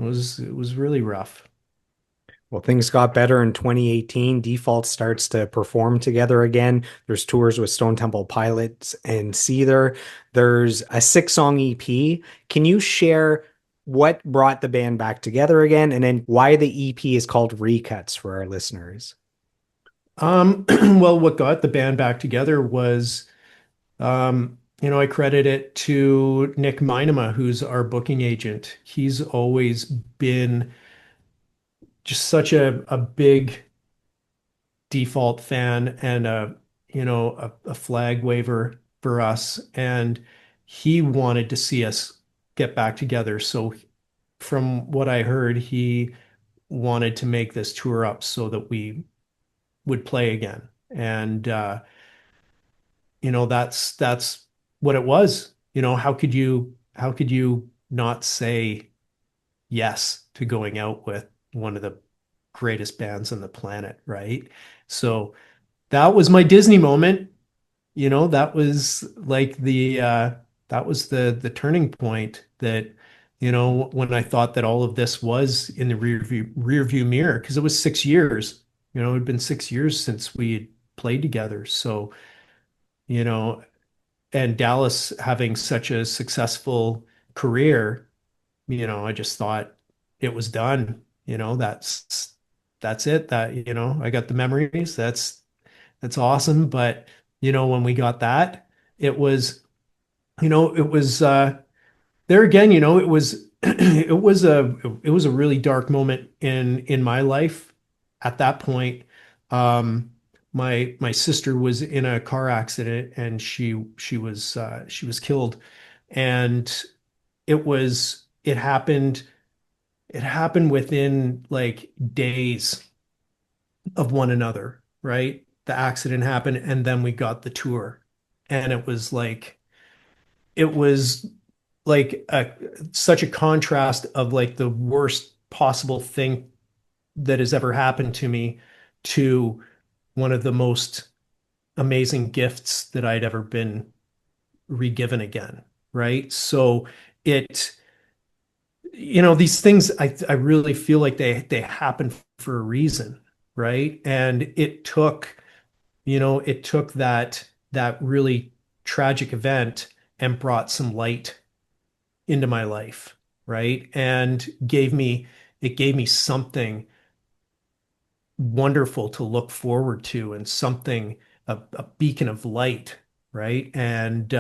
was really rough. Well, things got better in 2018. Default starts to perform together again. There's tours with Stone Temple Pilots and Seether. There's a six-song EP. Can you share what brought the band back together again, and then why the EP is called Recuts for our listeners? Well, what got the band back together was, I credit it to Nick Minema, who's our booking agent. He's always been just such a big default fan and a flag waver for us. And he wanted to see us get back together. So from what I heard, he wanted to make this tour up so that we would play again. And that's what it was. How could you not say yes to going out with one of the greatest bands on the planet, right? So that was my Disney moment. That was like that was the turning point that, when I thought that all of this was in the rear view mirror, because it was 6 years. It had been 6 years since we had played together. So, you know, and Dallas having such a successful career, I just thought it was done. That's that's it. I got the memories. That's awesome. But, when we got that, it was, it was there again, it was it was a really dark moment in my life at that point. Um, my sister was in a car accident and she was killed. And it happened within like days of one another, right? The accident happened and then we got the tour. And it was like such a contrast of like the worst possible thing that has ever happened to me to one of the most amazing gifts that I'd ever been re-given again, right? So it, these things I really feel like they happen for a reason, right? And it took that really tragic event and brought some light into my life, right? And it gave me something wonderful to look forward to and something, a beacon of light, right? And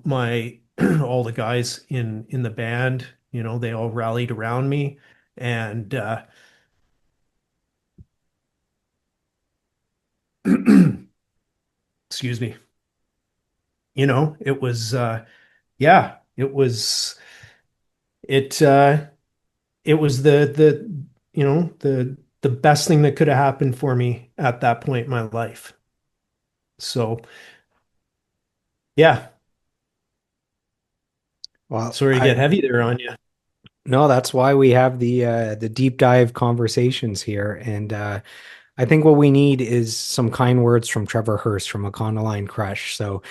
my all the guys in the band, they all rallied around me and excuse me, it was yeah, it uh it was the best thing that could have happened for me at that point in my life. So yeah, Well, sorry to I get heavy there on you. no, that's why we have the deep dive conversations here. And I think what we need is some kind words from Trevor Hurst from Econoline Crush. So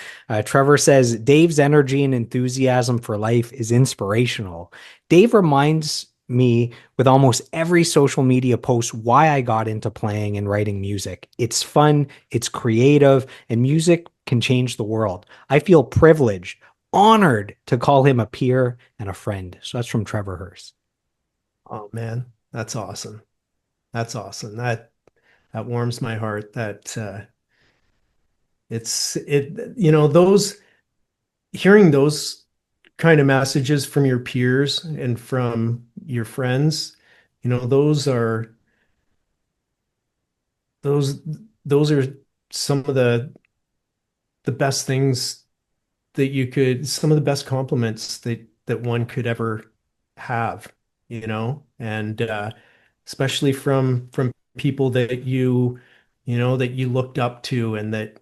Trevor says Dave's energy and enthusiasm for life is inspirational. Dave reminds me with almost every social media post why I got into playing and writing music. It's fun, it's creative, and music can change the world. I feel privileged, honored to call him a peer and a friend. So that's from Trevor Hurst. Oh man, that's awesome. That's awesome. That warms my heart. That it's it those hearing those kind of messages from your peers and from your friends, those are those those are some of the best things some of the best compliments that one could ever have, and especially from people that you looked up to and that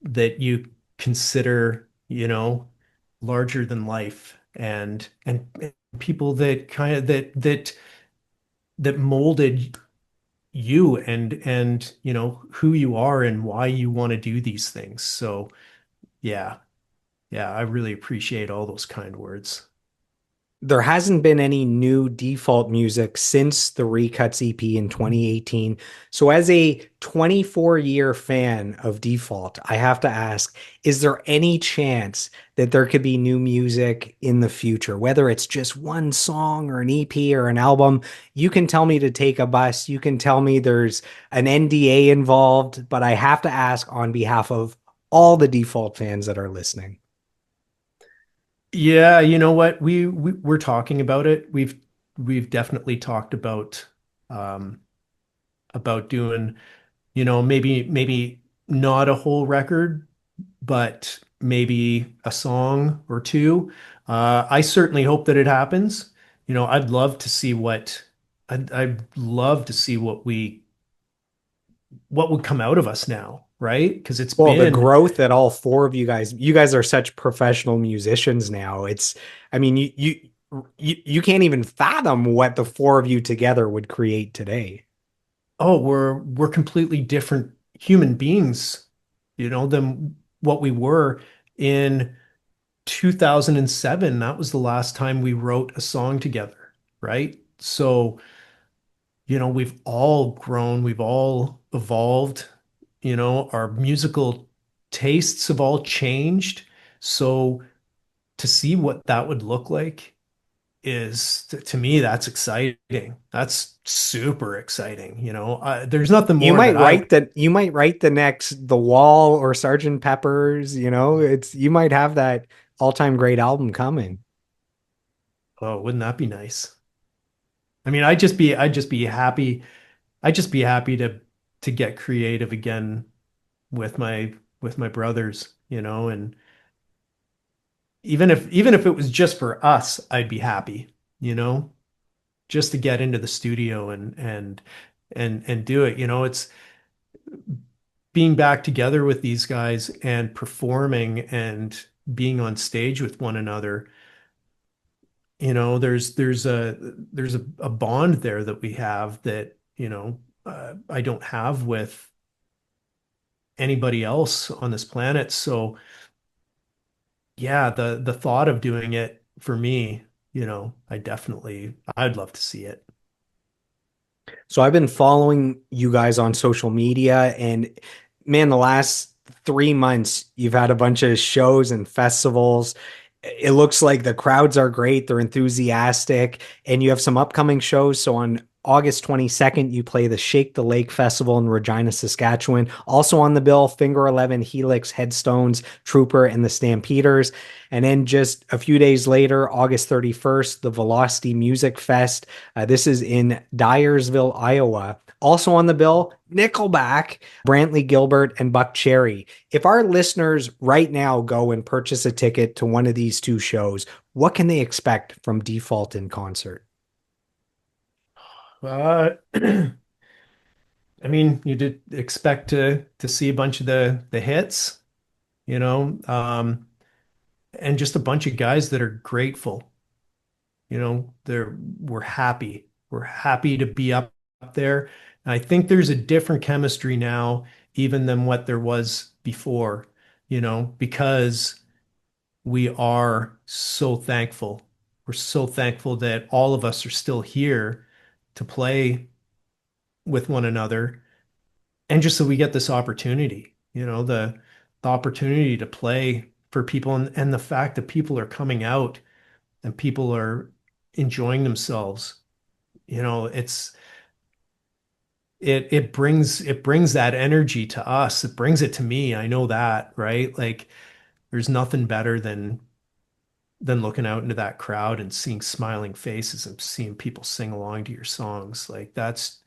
that you consider, larger than life and people that kind of that molded you and who you are and why you want to do these things. So yeah, yeah, I really appreciate all those kind words. There hasn't been any new default music since the Recuts EP in 2018. So, as a 24-year fan of Default, I have to ask, is there any chance that there could be new music in the future? Whether it's just one song or an EP or an album, you can tell me to take a bus. You can tell me there's an NDA involved, but I have to ask on behalf of all the Default fans that are listening. Yeah, you know what? We're talking about it. We've definitely talked um about doing, maybe not a whole record, but maybe a song or two. I certainly hope that it happens. I'd love to see what would come out of us now, right? Because it's Well, the been, growth that all four of you guys are such professional musicians now. I mean, you can't even fathom what the four of you together would create today. oh, we're completely different human beings, than what we were in 2007. That was the last time we wrote a song together, right? So, we've all grown, we've all evolved, our musical tastes have all changed. So to see what that would look like to me, that's exciting. That's super exciting. There's nothing You more might that I write that you might write the next The Wall or Sergeant Pepper's, it's you might have that all-time great album coming. Oh, wouldn't that be nice? I mean, I'd just be happy. I'd just be happy to get creative again with my brothers, and even if it was just for us, I'd be happy, you know, just to get into the studio and do it. It's being back together with these guys and performing and being on stage with one another. There's a bond there that we have that, I don't have with anybody else on this planet. So yeah, the thought of doing it for me, I'd love to see it. So I've been following you guys on social media, and man, the last 3 months, you've had a bunch of shows and festivals. It looks like the crowds are great, they're enthusiastic, and you have some upcoming shows. So on August 22nd, you play the Shake the Lake Festival in Regina, Saskatchewan. Also on the bill, Finger 11, Helix, Headstones, Trooper, and the Stampeders. And then just a few days later, August 31st, the Velocity Music Fest. This is in Dyersville, Iowa. Also on the bill, Nickelback, Brantley Gilbert, and Buck Cherry. If our listeners right now go and purchase a ticket to one of these two shows, what can they expect from Default in concert? I mean, you did expect to see a bunch of the hits, you know, um, and just a bunch of guys that are grateful. We're happy. We're happy to be up there. And I think there's a different chemistry now, even than what there was before, because we are so thankful. We're so thankful that all of us are still here to play with one another. And just so we get this opportunity, the opportunity to play for people, and the fact that people are coming out and people are enjoying themselves. It's it brings that energy to us. It brings it to me. I know that, right? Like there's nothing better than looking out into that crowd and seeing smiling faces and seeing people sing along to your songs. Like that's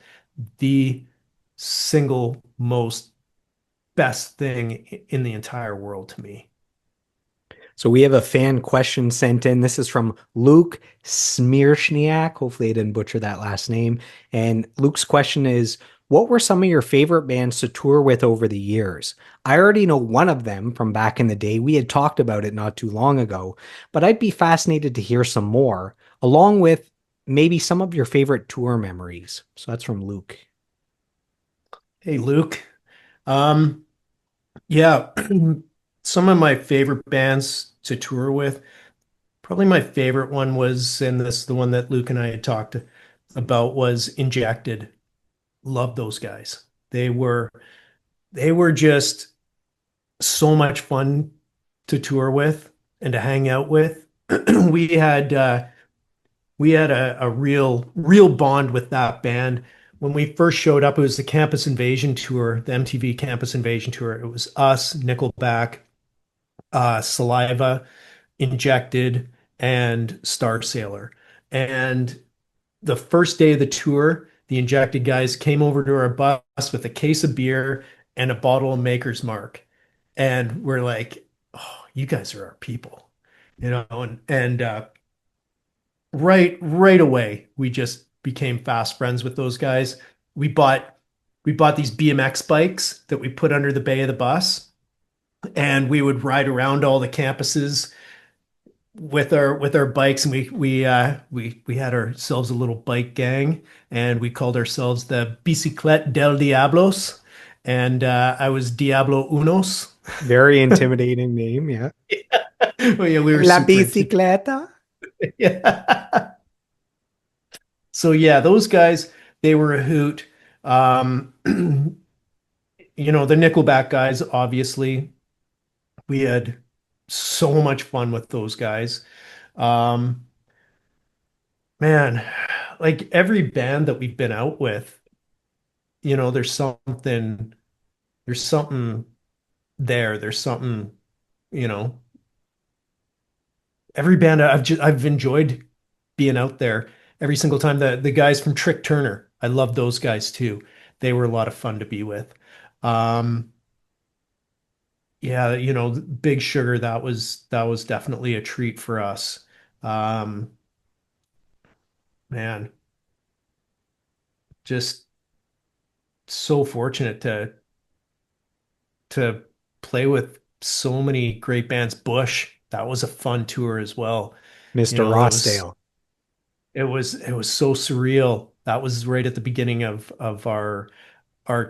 the single most best thing in the entire world to me. So we have a fan question sent in. This is from Luke Smearshniak. Hopefully I didn't butcher that last name. And Luke's question is, what were some of your favorite bands to tour with over the years? I already know one of them from back in the day. We had talked about it not too long ago, but I'd be fascinated to hear some more, along with maybe some of your favorite tour memories. So that's from Luke. Hey, Luke. Um, yeah, some of my favorite bands to tour with. Probably my favorite one was, and this the one that Luke and I had talked about was Injected. Love those guys. They were just so much fun to tour with and to hang out with. We had a real bond with that band. When we first showed up, it was the Campus Invasion tour, the MTV Campus Invasion tour. It was us, Nickelback, Saliva, Injected, and Star Sailor. And the first day of the tour, the Injected guys came over to our bus with a case of beer and a bottle of Maker's Mark. And we're like, oh, you guys are our people, and right away, we just became fast friends with those guys. We bought we bought these BMX bikes that we put under the bay of the bus, and we would ride around all the campuses with our bikes, and we had ourselves a little bike gang, and we called ourselves the Biciclette del Diablos, and I was Diablo Unos. Very intimidating name, yeah. Well, yeah, we were La super into bicicleta. yeah. So yeah, those guys, they were a hoot. Um, the Nickelback guys, obviously, we had so much fun with those guys. Um, Man, like every band that we've been out with, there's something there. There's something, you know, every band I've enjoyed being out there every single time. The guys from Trick Turner, I love those guys too. They were a lot of fun to be with. Um, yeah, Big Sugar, that was definitely a treat for us. Um, man, just so fortunate to play with so many great bands. Bush, that was a fun tour as well. You Mr. know, it was Rossdale. it was so surreal. That was right at the beginning of our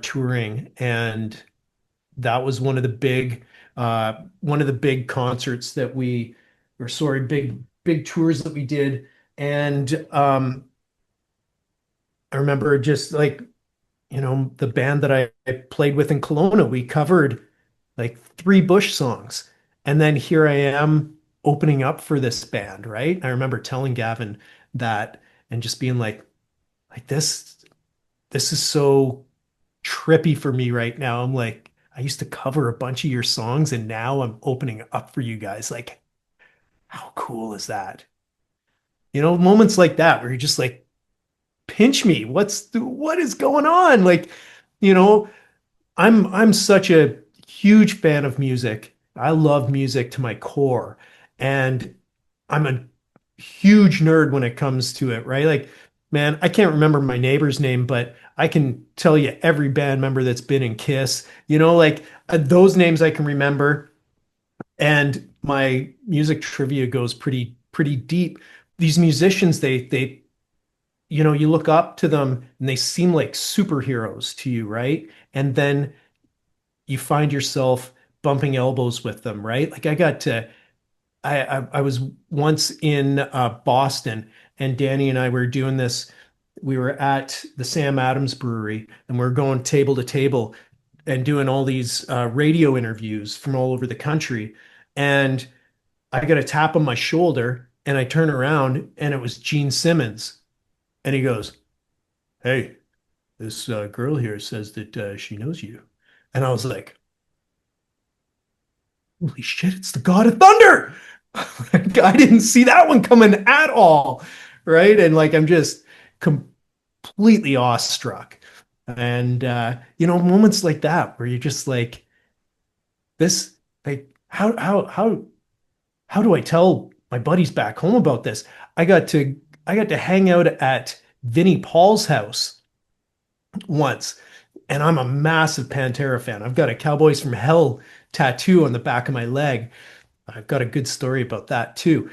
touring, and that was one of the big concerts that or sorry, big tours that we did. And I remember just like, the band that I played with in Kelowna, we covered like three Bush songs. And then here I am opening up for this band, right? I remember telling Gavin that and just being like this is so trippy for me right now. I'm like, I used to cover a bunch of your songs and now I'm opening up for you guys. Like, how cool is that? Moments like that where you're just like, pinch me. What is going on? Like, you know, I'm such a huge fan of music. I love music to my core, and I'm a huge nerd when it comes to it, right? Like, man, I can't remember my neighbor's name, but I can tell you every band member that's been in Kiss. Those names I can remember, and my music trivia goes pretty deep. These musicians, they you look up to them and they seem like superheroes to you, right? And then you find yourself bumping elbows with them, right? Like I was once in Boston, and Danny and I were doing this. We were at the Sam Adams Brewery, and we're going table to table and doing all these radio interviews from all over the country. And I got a tap on my shoulder, and I turn around, and it was Gene Simmons, and he goes, "Hey, this girl here says that she knows you," and I was like, holy shit, it's the God of Thunder. I didn't see that one coming at all. Right. And like, I'm just completely awestruck. And, moments like that where you're just like, this, like, how do I tell my buddies back home about this? I got to, I got to hang out at Vinnie Paul's house once, and I'm a massive Pantera fan. I've got a Cowboys from Hell tattoo on the back of my leg. I've got a good story about that too.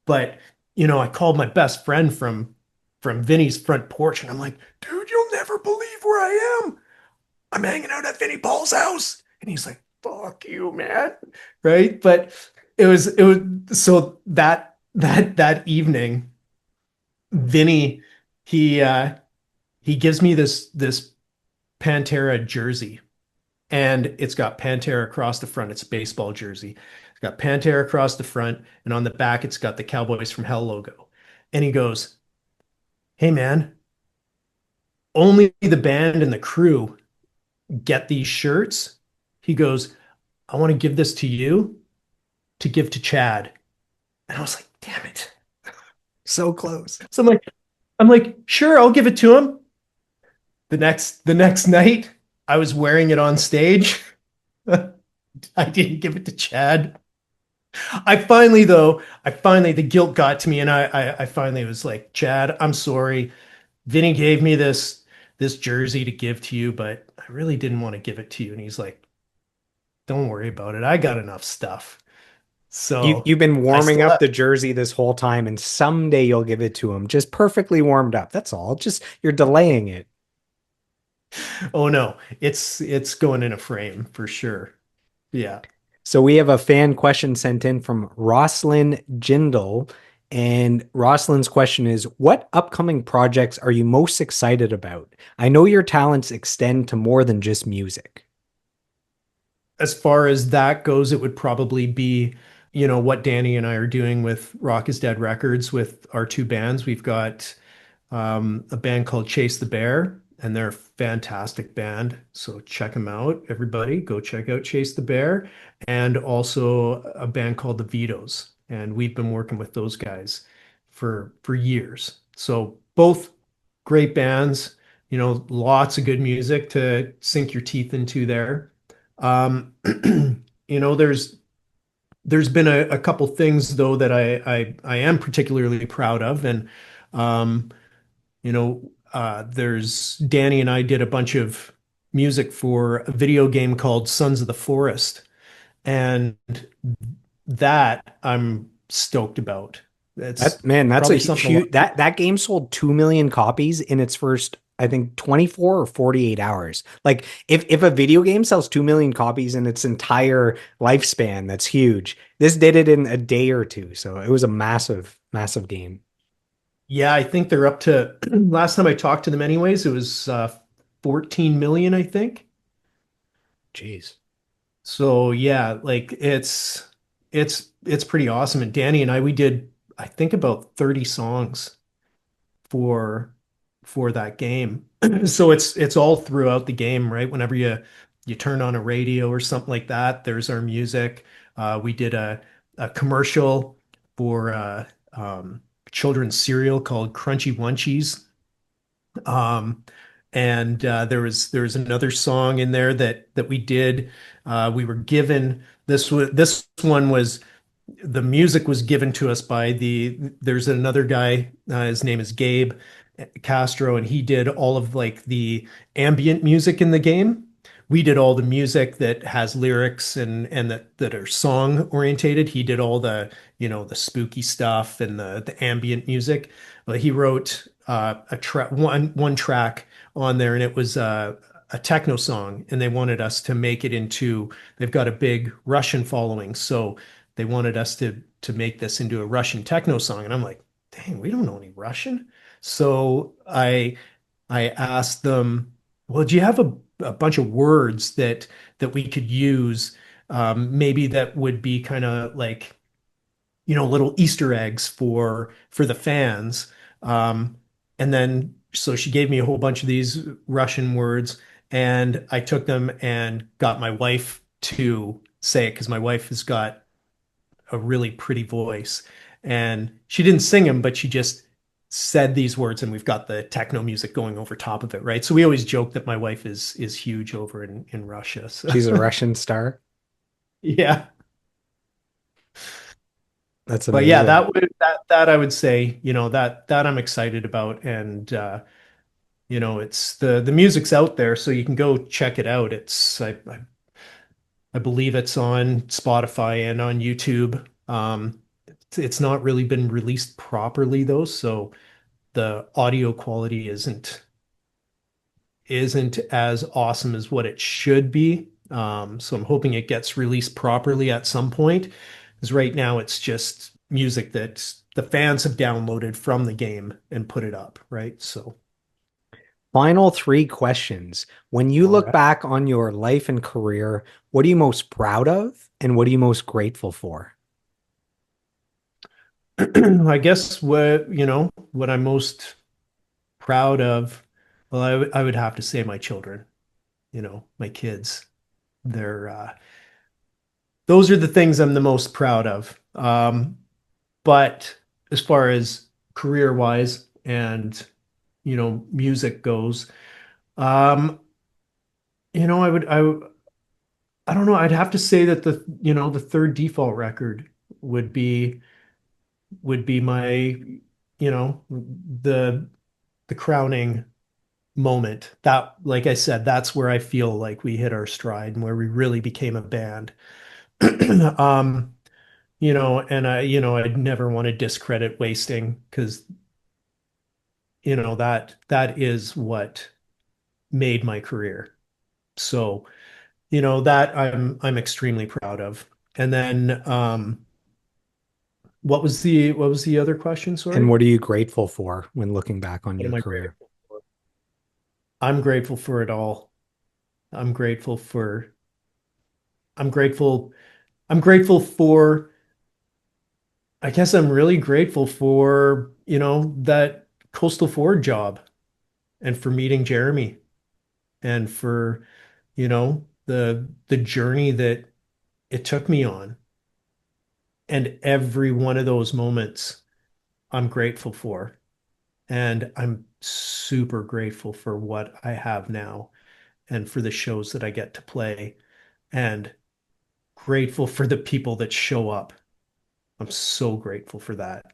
But I called my best friend from Vinny's front porch, and I'm like, dude, you'll never believe where I am. I'm hanging out at Vinny Paul's house. And he's like, fuck you, man. Right. But it was so that evening, Vinny, he he gives me this Pantera jersey, and it's got Pantera across the front. It's a baseball jersey. It's got Pantera across the front, and on the back, it's got the Cowboys from Hell logo. And he goes, "Hey, man, only the band and the crew get these shirts." He goes, "I want to give this to you to give to Chad." And I was like, "Damn it!" So close. So I'm like, sure, I'll give it to him. The next night, I was wearing it on stage. I didn't give it to Chad. The guilt got to me, and I finally was like, Chad, I'm sorry. Vinny gave me this jersey to give to you, but I really didn't want to give it to you. And he's like, don't worry about it. I got enough stuff. So You've been I warming still up have, the jersey this whole time, and someday you'll give it to him, just perfectly warmed up. That's all. Just you're delaying it. oh no, it's going in a frame for sure. Yeah. So we have a fan question sent in from Roslyn Jindal. And Roslin's question is, what upcoming projects are you most excited about? I know your talents extend to more than just music. As far as that goes, it would probably be what Danny and I are doing with Rock is Dead Records with our two bands. We've got a band called Chase the Bear, and they're a fantastic band. So check them out, everybody. Go check out Chase the Bear, and also a band called the Vito's. And we've been working with those guys for years. So both great bands, lots of good music to sink your teeth into there. Um, you know, there's been a couple things though that I am particularly proud of, and um, there's Danny and I did a bunch of music for a video game called Sons of the Forest, and that I'm stoked about. That It's man, that's a probably something a lot huge that game sold 2 million copies in its first, I think, 24 or 48 hours. Like if a video game sells 2 million copies in its entire lifespan, that's huge. This did it in a day or two, so it was a massive, massive game. Yeah, I think they're up to last time I talked to them anyways, it was 14 million, I think. Jeez. So yeah, like it's pretty awesome. And Danny and I, we did I think about 30 songs for for that game. So it's all throughout the game, right? Whenever you turn on a radio or something like that, there's our music. We did a commercial for children's cereal called Crunchy Munchies. Um, and there was another song in there that we did. We were given this one was the music was given to us by there's another guy, his name is Gabe Castro, and he did all of like the ambient music in the game. We did all the music that has lyrics and that are song orientated. He did all the spooky stuff and the ambient music. But he wrote a track one track on there, and it was a techno song, and they wanted us to make it into. They've got a big Russian following, so they wanted us to make this into a Russian techno song. And I'm like, dang, we don't know any Russian. So I asked them, well, do you have a bunch of words that we could use, maybe that would be kind of like, little Easter eggs for the fans. Um, and then so she gave me a whole bunch of these Russian words, and I took them and got my wife to say it because my wife has got a really pretty voice. And she didn't sing them, but she just said these words, and we've got the techno music going over top of it, right? So we always joke that my wife is huge over in Russia. So She's a Russian star. yeah. That's But yeah, amazing. that I would say, that I'm excited about. And it's the music's out there, so you can go check it out. I believe it's on Spotify and on YouTube. It's not really been released properly though, so the audio quality isn't as awesome as what it should be. So I'm hoping it gets released properly at some point. Because right now it's just music that the fans have downloaded from the game and put it up, right? So, Final three questions. When you all look right. back on your life and career, what are you most proud of and what are you most grateful for? I guess what I'm most proud of, well, I would have to say my children, my kids. They're those are the things I'm the most proud of. But as far as career wise and music goes, um, I don't know. I'd have to say that the third default record would be my the crowning moment. That, like I said, that's where I feel like we hit our stride and where we really became a band. Um, and I'd never want to discredit wasting because that is what made my career. So, that I'm extremely proud of. And then what was the other question? And Sorry. what are you grateful for when looking back on What your am I career? grateful for? I'm grateful for it all. I'm grateful for I'm grateful I'm grateful for I guess I'm really grateful for, that Coastal Ford job and for meeting Jeremy and for, the journey that it took me on. And every one of those moments I'm grateful for. And I'm super grateful for what I have now and for the shows that I get to play and grateful for the people that show up. I'm so grateful for that.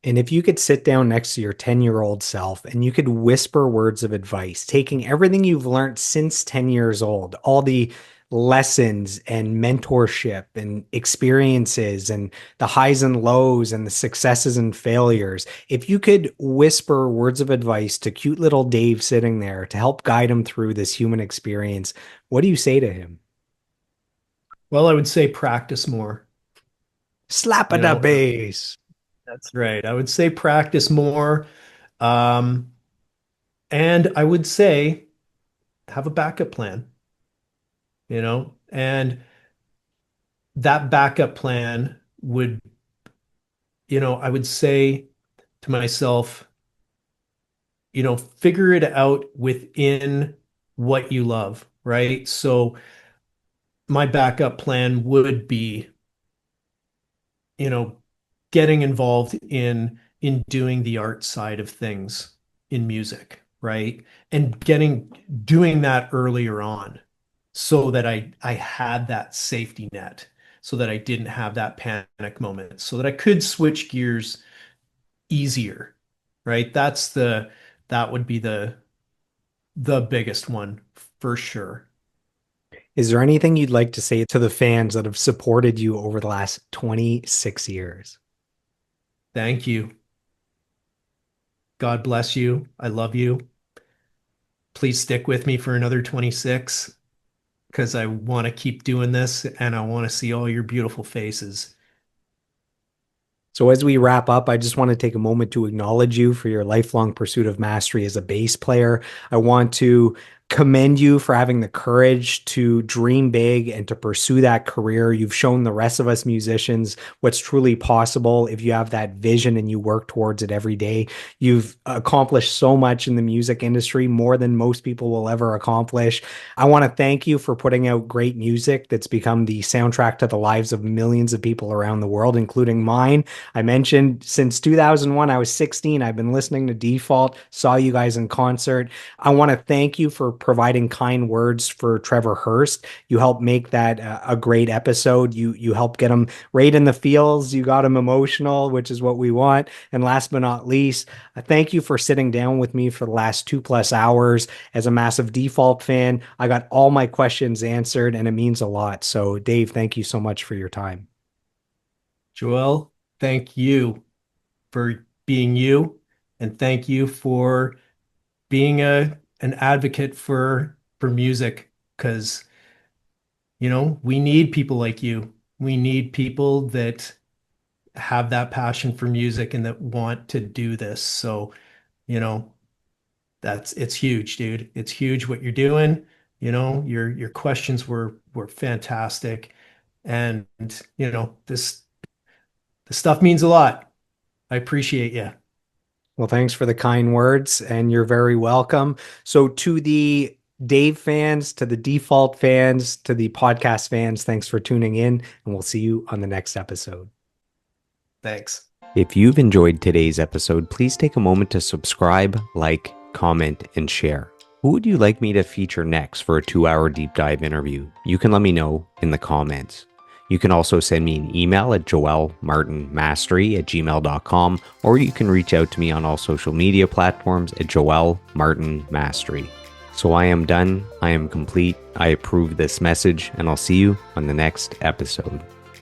And if you could sit down next to your 10-year-old self and you could whisper words of advice, taking everything you've learned since 10 years old, all the lessons and mentorship and experiences and the highs and lows and the successes and failures, if you could whisper words of advice to cute little Dave sitting there to help guide him through this human experience, what do you say to him? Well, I would say practice more. Slap You at the know, base. that's right. I would say practice more. Um, and I would say have a backup plan, and that backup plan would, I would say to myself, figure it out within what you love, right? So my backup plan would be, you know, getting involved in doing the art side of things in music, right? And doing that earlier on so that I had that safety net, so that I didn't have that panic moment, so that I could switch gears easier, right? That would be the biggest one for sure. Is there anything you'd like to say to the fans that have supported you over the last 26 years? Thank you. God bless you. I love you. Please stick with me for another 26 because I want to keep doing this and I want to see all your beautiful faces. So, as we wrap up, I just want to take a moment to acknowledge you for your lifelong pursuit of mastery as a bass player. I want to commend you for having the courage to dream big and to pursue that career. You've shown the rest of us musicians what's truly possible if you have that vision and you work towards it every day. You've accomplished so much in the music industry, more than most people will ever accomplish. I want to thank you for putting out great music that's become the soundtrack to the lives of millions of people around the world, including mine. I mentioned since 2001, I was 16. I've been listening to Default, saw you guys in concert. I want to thank you for providing kind words for Trevor Hurst. You helped make that a great episode. You helped get him right in the feels. You got him emotional, which is what we want. And last but not least, thank you for sitting down with me for the last 2+ hours. As a massive Default fan, I got all my questions answered, and it means a lot. So, Dave, thank you so much for your time. Joel, thank you for being you and thank you for being an advocate for music because we need people like you. We need people that have that passion for music and that want to do this. So, you know, it's huge, dude. It's huge what you're doing. Your questions were fantastic. And, this stuff means a lot. I appreciate you. Well, thanks for the kind words, and you're very welcome. So, to the Dave fans, to the Default fans, to the podcast fans, thanks for tuning in, and we'll see you on the next episode. Thanks. If you've enjoyed today's episode, please take a moment to subscribe, like, comment, and share. Who would you like me to feature next for a 2-hour deep dive interview? You can let me know in the comments. You can also send me an email at joelmartinmastery@gmail.com, or you can reach out to me on all social media platforms at joelmartinmastery. So I am done. I am complete. I approve this message, and I'll see you on the next episode.